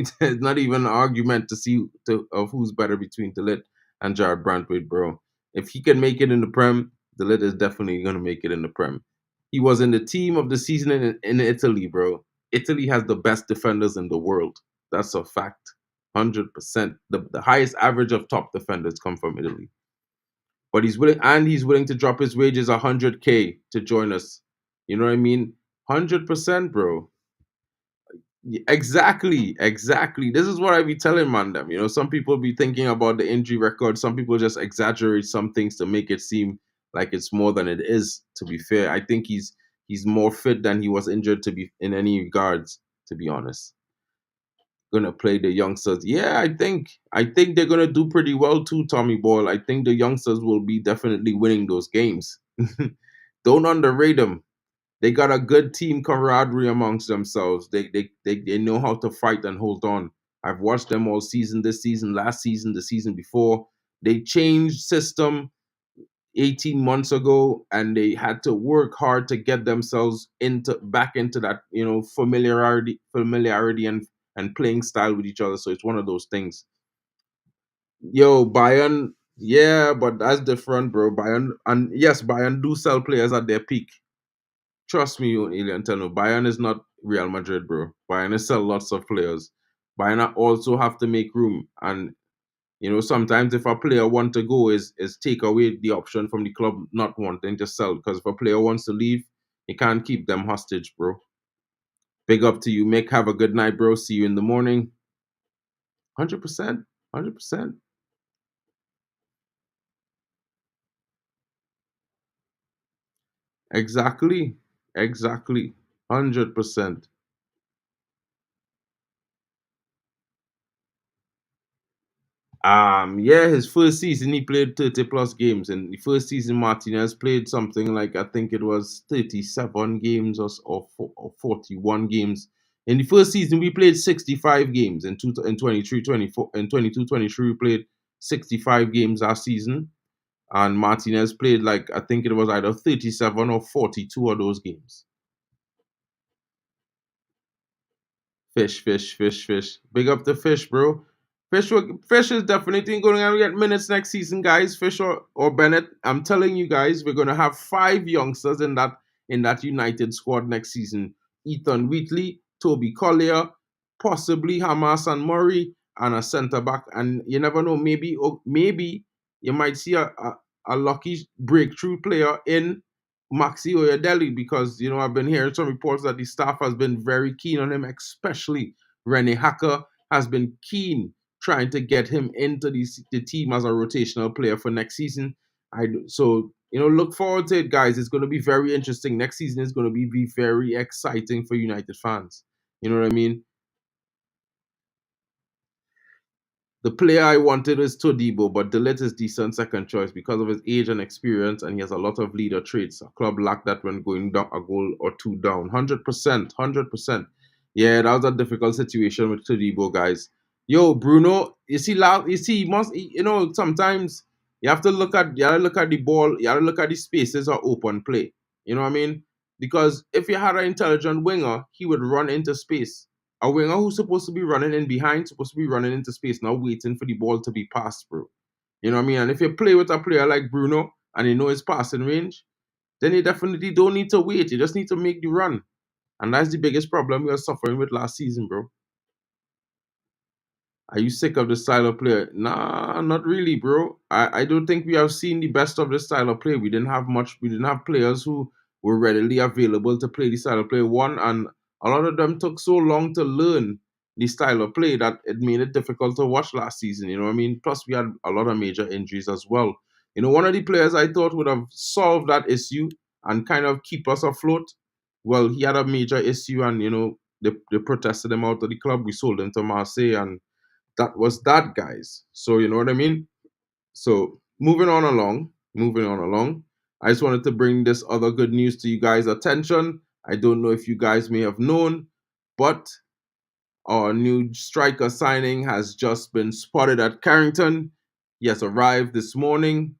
even an argument of who's better between De Ligt and Jared Brantwaite, bro. If he can make it in the Prem, De Ligt is definitely gonna make it in the Prem. He was in the team of the season in Italy, bro. Italy has the best defenders in the world. That's a fact. 100%. The highest average of top defenders come from Italy. But he's willing to drop his wages 100K to join us. You know what I mean? 100%, bro. Exactly, exactly. This is what I be telling man them. Some people be thinking about the injury record. Some people just exaggerate some things to make it seem like it's more than it is. To be fair, I think he's more fit than he was injured to be in any regards. To be honest, gonna play the youngsters. Yeah, I think they're gonna do pretty well too, Tommy Boyle. I think the youngsters will be definitely winning those games. Don't underrate them. They got a good team camaraderie amongst themselves. They know how to fight and hold on. I've watched them all season, this season, last season, the season before. They changed system 18 months ago, and they had to work hard to get themselves back into that familiarity and playing style with each other. So it's one of those things. Yo, Bayern, yeah, but that's different, bro. Bayern, and yes, Bayern do sell players at their peak. Trust me, you alien tell me, Bayern is not Real Madrid, bro. Bayern is sell lots of players. Bayern also have to make room, and sometimes if a player want to go, is take away the option from the club not wanting to sell. Because if a player wants to leave, you can't keep them hostage, bro. Big up to you, Mick. Have a good night, bro. See you in the morning. 100%. 100%. Exactly. Exactly. 100%. Yeah, his first season he played 30 plus games. And the first season Martinez played something like, I think it was 37 games or 41 games. In the first season we played 65 games. In 23 24 in 22 23 we played 65 games last season. And Martinez played, like, I think it was either 37 or 42 of those games. Fish, fish, fish, fish. Big up the fish, bro. Fish is definitely going to get minutes next season, guys. Fish or Bennett. I'm telling you guys, we're going to have 5 youngsters in that United squad next season. Ethan Wheatley, Toby Collier, possibly Hamas and Murray, and a centre back. And you never know, maybe you might see a lucky breakthrough player in Maxi Oyedeli, because I've been hearing some reports that the staff has been very keen on him, especially Rene Hacker has been keen trying to get him into the team as a rotational player for next season. Look forward to it, guys. It's going to be very interesting. Next season is going to be very exciting for United fans. You know what I mean? The player I wanted is Todibo, but De Ligt is decent second choice because of his age and experience, and he has a lot of leader traits. A club lacked that when going down a goal or two down. 100%, 100%. Yeah, that was a difficult situation with Todibo, guys. Yo, Bruno, you must, sometimes you gotta look at the ball, you gotta look at the spaces or open play. You know what I mean? Because if you had an intelligent winger, he would run into space. A winger who's supposed to be running in behind, supposed to be running into space, now waiting for the ball to be passed, bro. You know what I mean? And if you play with a player like Bruno and you know his passing range, then you definitely don't need to wait. You just need to make the run. And that's the biggest problem we are suffering with last season, bro. Are you sick of the style of play? Nah, not really, bro. I don't think we have seen the best of this style of play. We didn't have players who were readily available to play the style of play. One, and a lot of them took so long to learn the style of play that it made it difficult to watch last season. You know what I mean? Plus, we had a lot of major injuries as well. One of the players I thought would have solved that issue and kind of keep us afloat. Well, he had a major issue, and they protested him out of the club. We sold him to Marseille, and that was that, guys. So you know what I mean? So moving on along. I just wanted to bring this other good news to you guys' attention. I don't know if you guys may have known, but our new striker signing has just been spotted at Carrington. He has arrived this morning,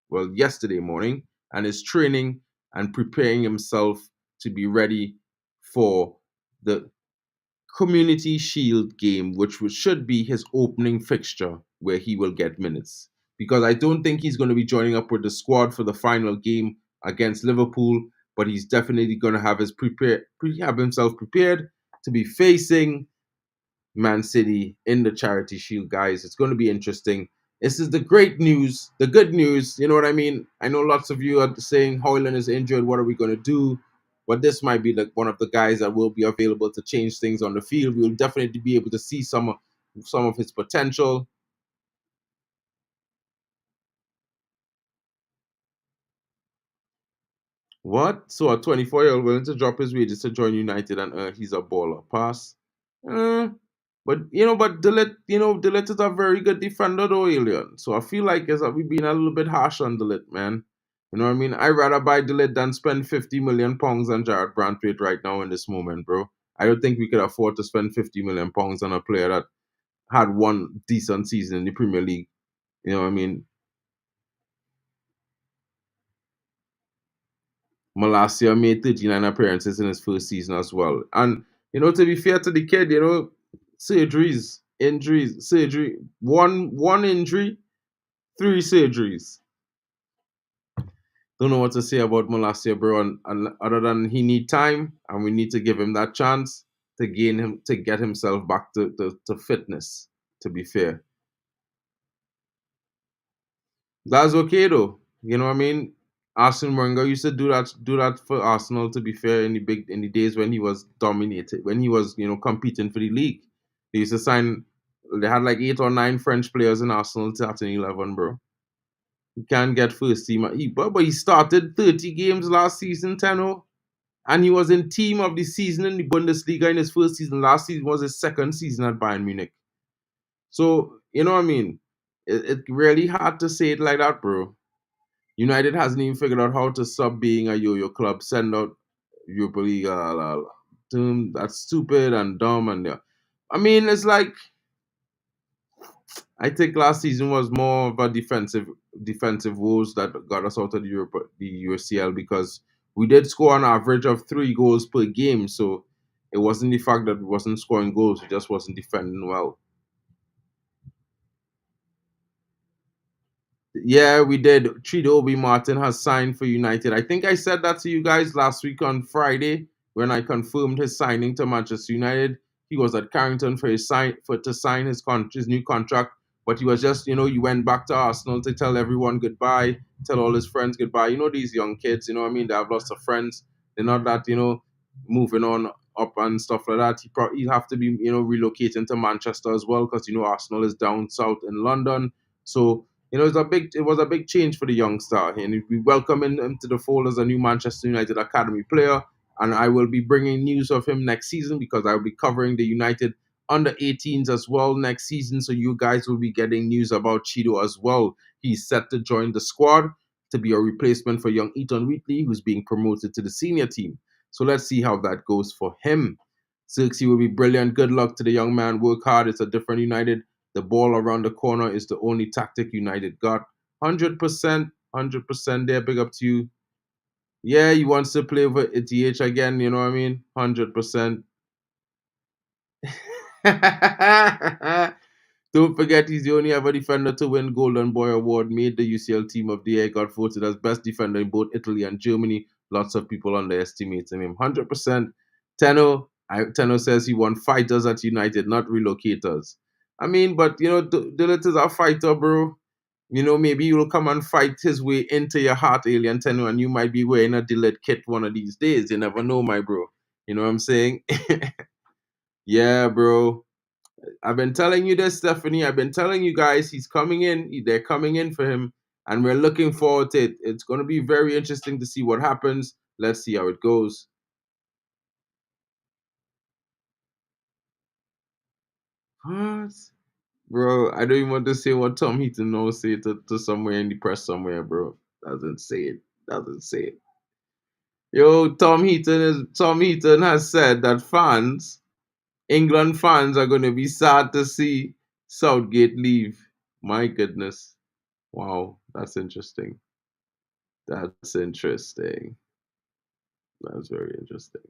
well, yesterday morning, and is training and preparing himself to be ready for the Community Shield game, which should be his opening fixture where he will get minutes. Because I don't think he's going to be joining up with the squad for the final game against Liverpool, but he's definitely going to have himself prepared to be facing Man City in the Charity Shield, guys. It's going to be interesting. This is the great news, the good news. You know what I mean? I know lots of you are saying Højlund is injured. What are we going to do? But this might be like one of the guys that will be available to change things on the field. We'll definitely be able to see some of his potential. What? So a 24-year-old willing to drop his wages to join United and he's a baller. Pass. Uh, but Delit is a very good defender though, Alien. So I feel like we've been a little bit harsh on Delit, man. You know what I mean? I'd rather buy Delit than spend £50 million on Jared Brantwaite right now in this moment, bro. I don't think we could afford to spend £50 million on a player that had one decent season in the Premier League. You know what I mean? Malacia made 39 appearances in his first season as well. And, to be fair to the kid, surgeries, injuries, surgery, one injury, three surgeries. Don't know what to say about Malacia, bro. And other than he need time, and we need to give him that chance to get himself back to fitness, to be fair. That's okay though. You know what I mean? Arsene Wenger used to do that for Arsenal, to be fair, in the days when he was dominated, when he was, competing for the league. They used to sign they had like 8 or 9 French players in Arsenal starting 11, bro. He can't get first team. But he started 30 games last season, 10, and he was in team of the season in the Bundesliga in his first season. Last season was his second season at Bayern Munich. So, you know what I mean? It's really hard to say it like that, bro. United hasn't even figured out how to stop being a yo-yo club, send out Europa League, that's stupid and dumb. And yeah. I mean, it's like, I think last season was more of a defensive woes that got us out of the UCL, because we did score an average of 3 goals per game. So it wasn't the fact that we wasn't scoring goals; we just wasn't defending well. Yeah, we did. Chido Martin has signed for United. I think I said that to you guys last week on Friday when I confirmed his signing to Manchester United. He was at Carrington to sign his new contract, but he was just, he went back to Arsenal to tell everyone goodbye, tell all his friends goodbye. These young kids, you know what I mean? They have lots of friends. They're not that, moving on up and stuff like that. He'll have to be, relocating to Manchester as well, because Arsenal is down south in London. So it was a big change for the young star, and we welcome him to the fold as a new Manchester United academy player. And I will be bringing news of him next season, because I will be covering the United under 18s as well next season. So you guys will be getting news about Chido as well. He's set to join the squad to be a replacement for young Eton Wheatley, who's being promoted to the senior team. So let's see how that goes for him. Silksy will be brilliant. Good luck to the young man. Work hard. It's a different United. The ball around the corner is the only tactic United got. 100%, 100% there. Big up to you. Yeah, he wants to play for ETH again, you know what I mean? 100%. Don't forget, he's the only ever defender to win Golden Boy Award, made the UCL Team of the Year, got voted as best defender in both Italy and Germany. Lots of people underestimating him. 100%. Tenno says he won fighters at United, not relocators. I mean, but, Dillit is a fighter, bro. Maybe you'll come and fight his way into your heart, Alien Tenno, and you might be wearing a Dillit kit one of these days. You never know, my bro. You know what I'm saying? Yeah, bro. I've been telling you this, Stephanie. I've been telling you guys he's coming in. They're coming in for him, and we're looking forward to it. It's going to be very interesting to see what happens. Let's see how it goes. What? Bro, I don't even want to say what Tom Heaton knows say to somewhere in the press somewhere, bro. Doesn't say it. Doesn't say it. Yo, Tom Heaton has said that England fans are going to be sad to see Southgate leave. My goodness. Wow, that's interesting. That's interesting. That's very interesting.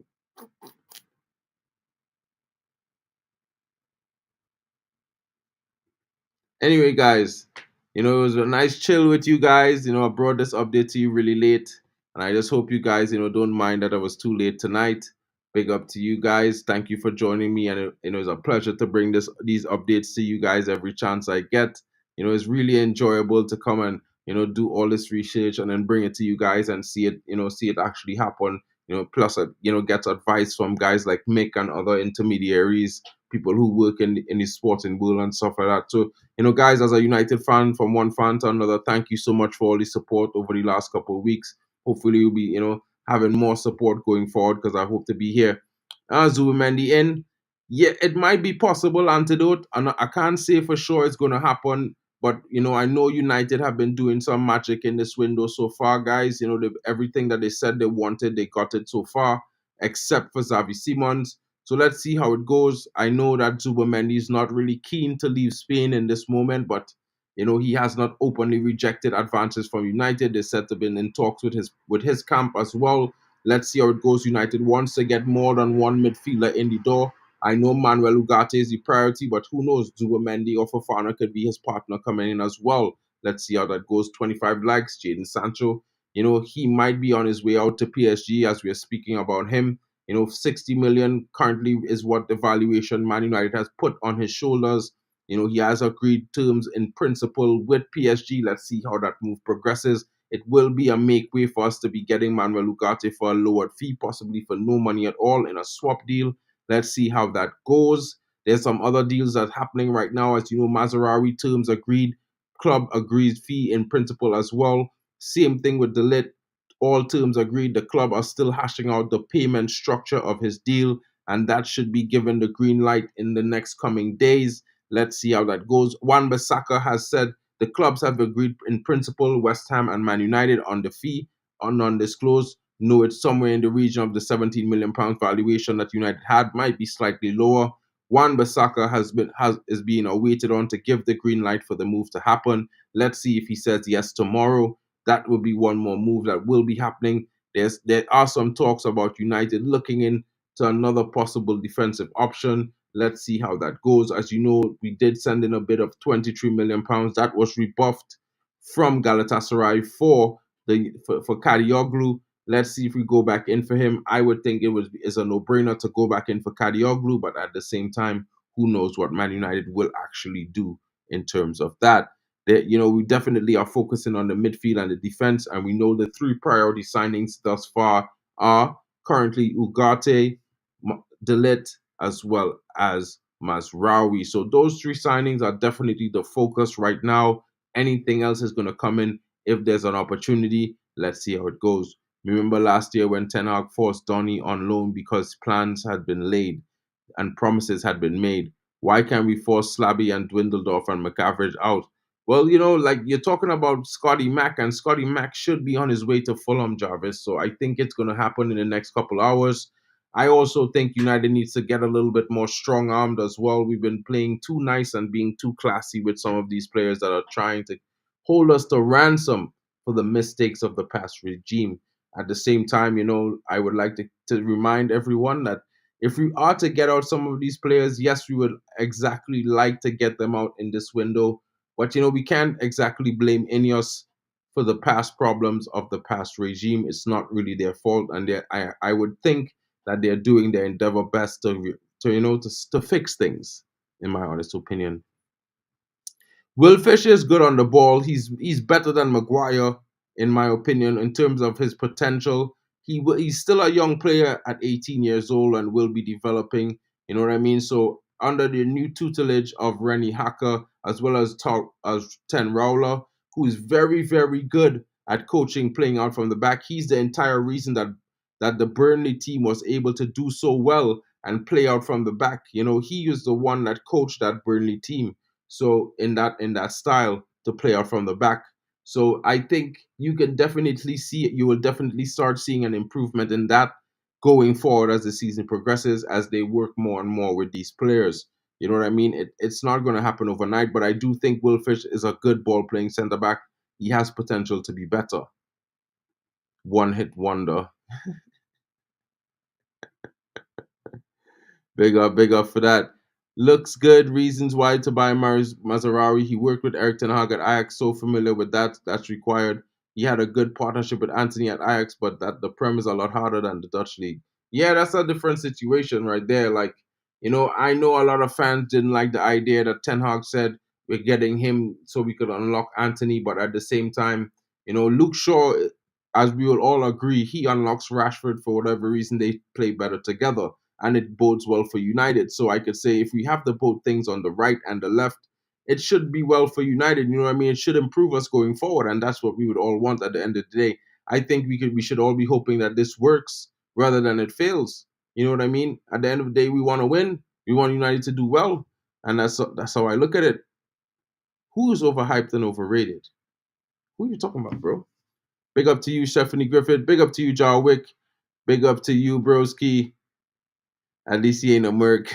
Anyway, guys, it was a nice chill with you guys. I brought this update to you really late, and I just hope you guys, don't mind that I was too late tonight. Big up to you guys. Thank you for joining me, and it was a pleasure to bring these updates to you guys every chance I get. It's really enjoyable to come and do all this research and then bring it to you guys and see it actually happen. Plus, get advice from guys like Mick and other intermediaries, people who work in the sporting world and stuff like that. So, guys, as a United fan, from one fan to another, thank you so much for all the support over the last couple of weeks. Hopefully, you'll be, having more support going forward because I hope to be here. Zubimendi in. Yeah, it might be possible antidote. And I can't say for sure it's going to happen. But, I know United have been doing some magic in this window so far, guys. Everything that they said they wanted, they got it so far, except for Xavi Simons. So let's see how it goes. I know that Zubimendi is not really keen to leave Spain in this moment, but he has not openly rejected advances from United. They said to been in talks with his camp as well. Let's see how it goes. United wants to get more than one midfielder in the door. I know Manuel Ugarte is the priority, but who knows? Zubimendi or Fofana could be his partner coming in as well. Let's see how that goes. 25 likes. Jadon Sancho, he might be on his way out to PSG as we're speaking about him. 60 million currently is what the valuation Man United has put on his shoulders. He has agreed terms in principle with PSG. Let's see how that move progresses. It will be a make way for us to be getting Manuel Ugarte for a lowered fee, possibly for no money at all in a swap deal. Let's see how that goes. There's some other deals that's happening right now. As you know, Mazraoui terms agreed. Club agrees fee in principle as well. Same thing with De Ligt. All terms agreed. The club are still hashing out the payment structure of his deal, and that should be given the green light in the next coming days. Let's see how that goes. Wan Bissaka has said the clubs have agreed in principle, West Ham and Man United, on the fee, on undisclosed. No, it's somewhere in the region of the £17 million valuation that United had, might be slightly lower. Wan Bissaka is being awaited on to give the green light for the move to happen. Let's see if he says yes tomorrow. That will be one more move that will be happening. There are some talks about United looking into another possible defensive option. Let's see how that goes. As you know, we did send in a bid of £23 million. That was rebuffed from Galatasaray for Kadioglu. Let's see if we go back in for him. I would think it's a no-brainer to go back in for Kadioglu, but at the same time, who knows what Man United will actually do in terms of that. We definitely are focusing on the midfield and the defense, and we know the three priority signings thus far are currently Ugarte, De Ligt, as well as Mazraoui. So those three signings are definitely the focus right now. Anything else is going to come in if there's an opportunity. Let's see how it goes. Remember last year when Ten Hag forced Donny on loan because plans had been laid and promises had been made. Why can't we force Slabby and Dwindledorf and McAverage out? Well, like you're talking about Scotty Mack, and Scotty Mack should be on his way to Fulham, Jarvis. So I think it's going to happen in the next couple hours. I also think United needs to get a little bit more strong-armed as well. We've been playing too nice and being too classy with some of these players that are trying to hold us to ransom for the mistakes of the past regime. At the same time, I would like to remind everyone that if we are to get out some of these players, yes, we would exactly like to get them out in this window. But, we can't exactly blame Ineos for the past problems of the past regime. It's not really their fault. And I would think that they're doing their endeavor best to fix things, in my honest opinion. Will Fisher is good on the ball. He's better than Maguire, in my opinion, in terms of his potential. He's still a young player at 18 years old and will be developing. You know what I mean? So under the new tutelage of Rennie Hacker, as well as Ten Rowler, who is very, very good at coaching, playing out from the back. He's the entire reason that the Burnley team was able to do so well and play out from the back. He was the one that coached that Burnley team. So in that style to play out from the back. So I think you will definitely start seeing an improvement in that going forward as the season progresses, as they work more and more with these players. You know what I mean? It's not going to happen overnight, but I do think Will Fish is a good ball playing centre back. He has potential to be better. One hit wonder. Big up for that. Looks good. Reasons why to buy Mazraoui. He worked with Erik ten Hag at Ajax. So familiar with that. That's required. He had a good partnership with Antony at Ajax, but that the Prem is a lot harder than the Dutch league. Yeah, that's a different situation right there. Like, I know a lot of fans didn't like the idea that Ten Hag said we're getting him so we could unlock Antony, but at the same time, Luke Shaw, as we will all agree, he unlocks Rashford for whatever reason. They play better together, and it bodes well for United. So I could say if we have the both things on the right and the left, it should be well for United. You know what I mean? It should improve us going forward, and that's what we would all want at the end of the day. I think we should all be hoping that this works rather than it fails. You know what I mean? At the end of the day, we want to win. We want United to do well, and that's how I look at it. Who is overhyped and overrated? Who are you talking about, bro? Big up to you, Stephanie Griffith. Big up to you, Jarwick. Big up to you, Broski. At least he ain't a merc.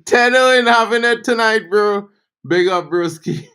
10-0 ain't having it tonight, bro. Big up, broski.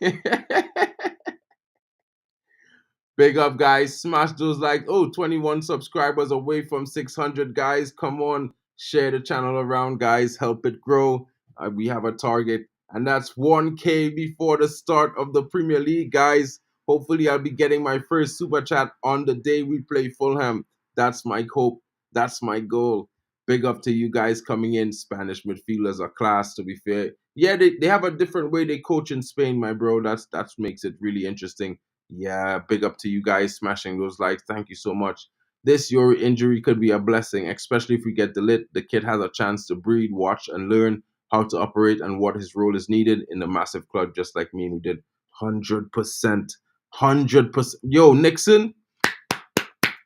Big up, guys. Smash those like, 21 subscribers away from 600, guys. Come on. Share the channel around, guys. Help it grow. We have a target, and that's 1K before the start of the Premier League, guys. Hopefully, I'll be getting my first super chat on the day we play Fulham. That's my hope. That's my goal. Big up to you guys coming in. Spanish midfielders are class, to be fair. Yeah, they have a different way they coach in Spain, my bro. That makes it really interesting. Yeah, big up to you guys smashing those likes. Thank you so much. This your injury could be a blessing, especially if we get the lit. The kid has a chance to breathe, watch, and learn how to operate and what his role is needed in the massive club, just like me and we did. 100%. 100%. Yo, Nixon,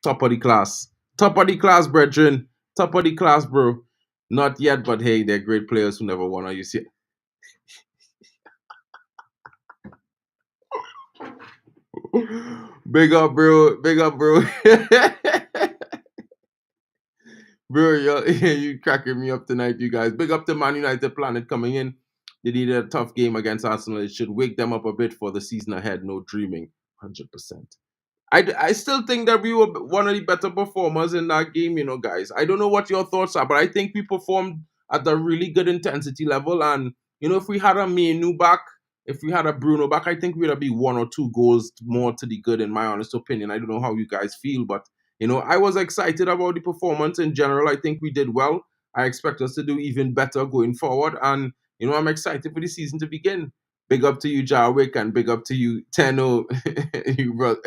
top of the class. Top of the class, brethren. Top of the class, bro. Not yet, but hey, they're great players who never won. You see. Big up, bro. Big up, bro. Bro, you cracking me up tonight, you guys. Big up to Man United Planet coming in. They needed a tough game against Arsenal. It should wake them up a bit for the season ahead. No dreaming. 100%. I still think that we were one of the better performers in that game, guys. I don't know what your thoughts are, but I think we performed at a really good intensity level. And, if we had a Menu back, if we had a Bruno back, I think we'd be 1 or 2 goals more to the good, in my honest opinion. I don't know how you guys feel, but, I was excited about the performance in general. I think we did well. I expect us to do even better going forward. And, I'm excited for the season to begin. Big up to you, Jarwick, and big up to you, Tenno. You bro.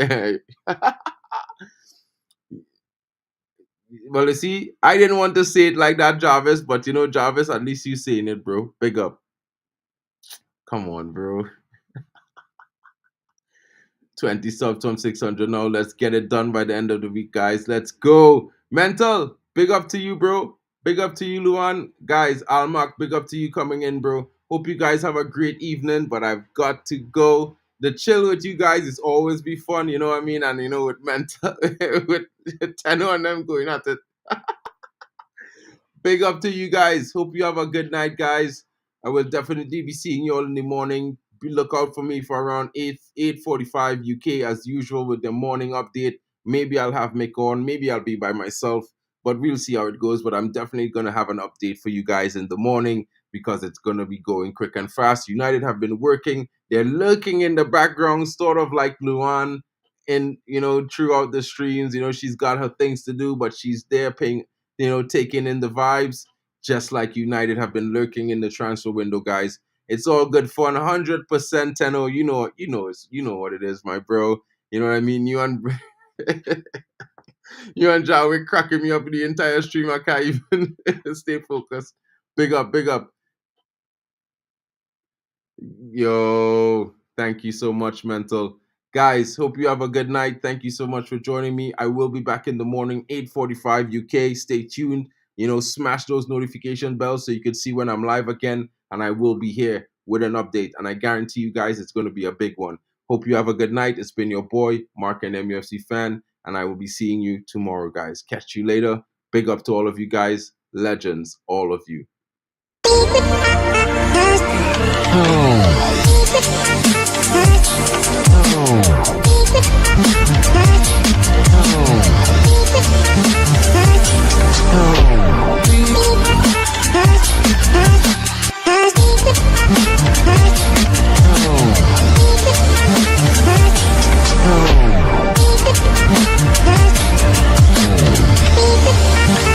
Well, you see, I didn't want to say it like that, Jarvis, but Jarvis, at least you saying it, bro. Big up. Come on, bro. 20 subs from 600 now. Let's get it done by the end of the week, guys. Let's go. Mental, big up to you, bro. Big up to you, Luan. Guys, Almak, big up to you coming in, bro. Hope you guys have a great evening, but I've got to go. The chill with you guys is always be fun, you know what I mean? And, with mental, with Teno and them going at it. Big up to you guys. Hope you have a good night, guys. I will definitely be seeing you all in the morning. Look out for me for around 8:45 UK as usual with the morning update. Maybe I'll have Mick on. Maybe I'll be by myself. But we'll see how it goes. But I'm definitely going to have an update for you guys in the morning because it's going to be going quick and fast. United have been working. They're lurking in the background, sort of like Luan in, throughout the streams. She's got her things to do, but she's there paying, taking in the vibes, just like United have been lurking in the transfer window, guys. It's all good fun, 100%. Tenno, you know what it is, my bro. You know what I mean? You and you and Jawi cracking me up the entire stream. I can't even stay focused. Big up, big up. Yo, thank you so much, Mental. Guys, hope you have a good night. Thank you so much for joining me. I will be back in the morning, 8:45 UK. Stay tuned. Smash those notification bells so you can see when I'm live again. And I will be here with an update. And I guarantee you guys it's going to be a big one. Hope you have a good night. It's been your boy, Mark and MUFC fan. And I will be seeing you tomorrow, guys. Catch you later. Big up to all of you guys. Legends, all of you. Oh.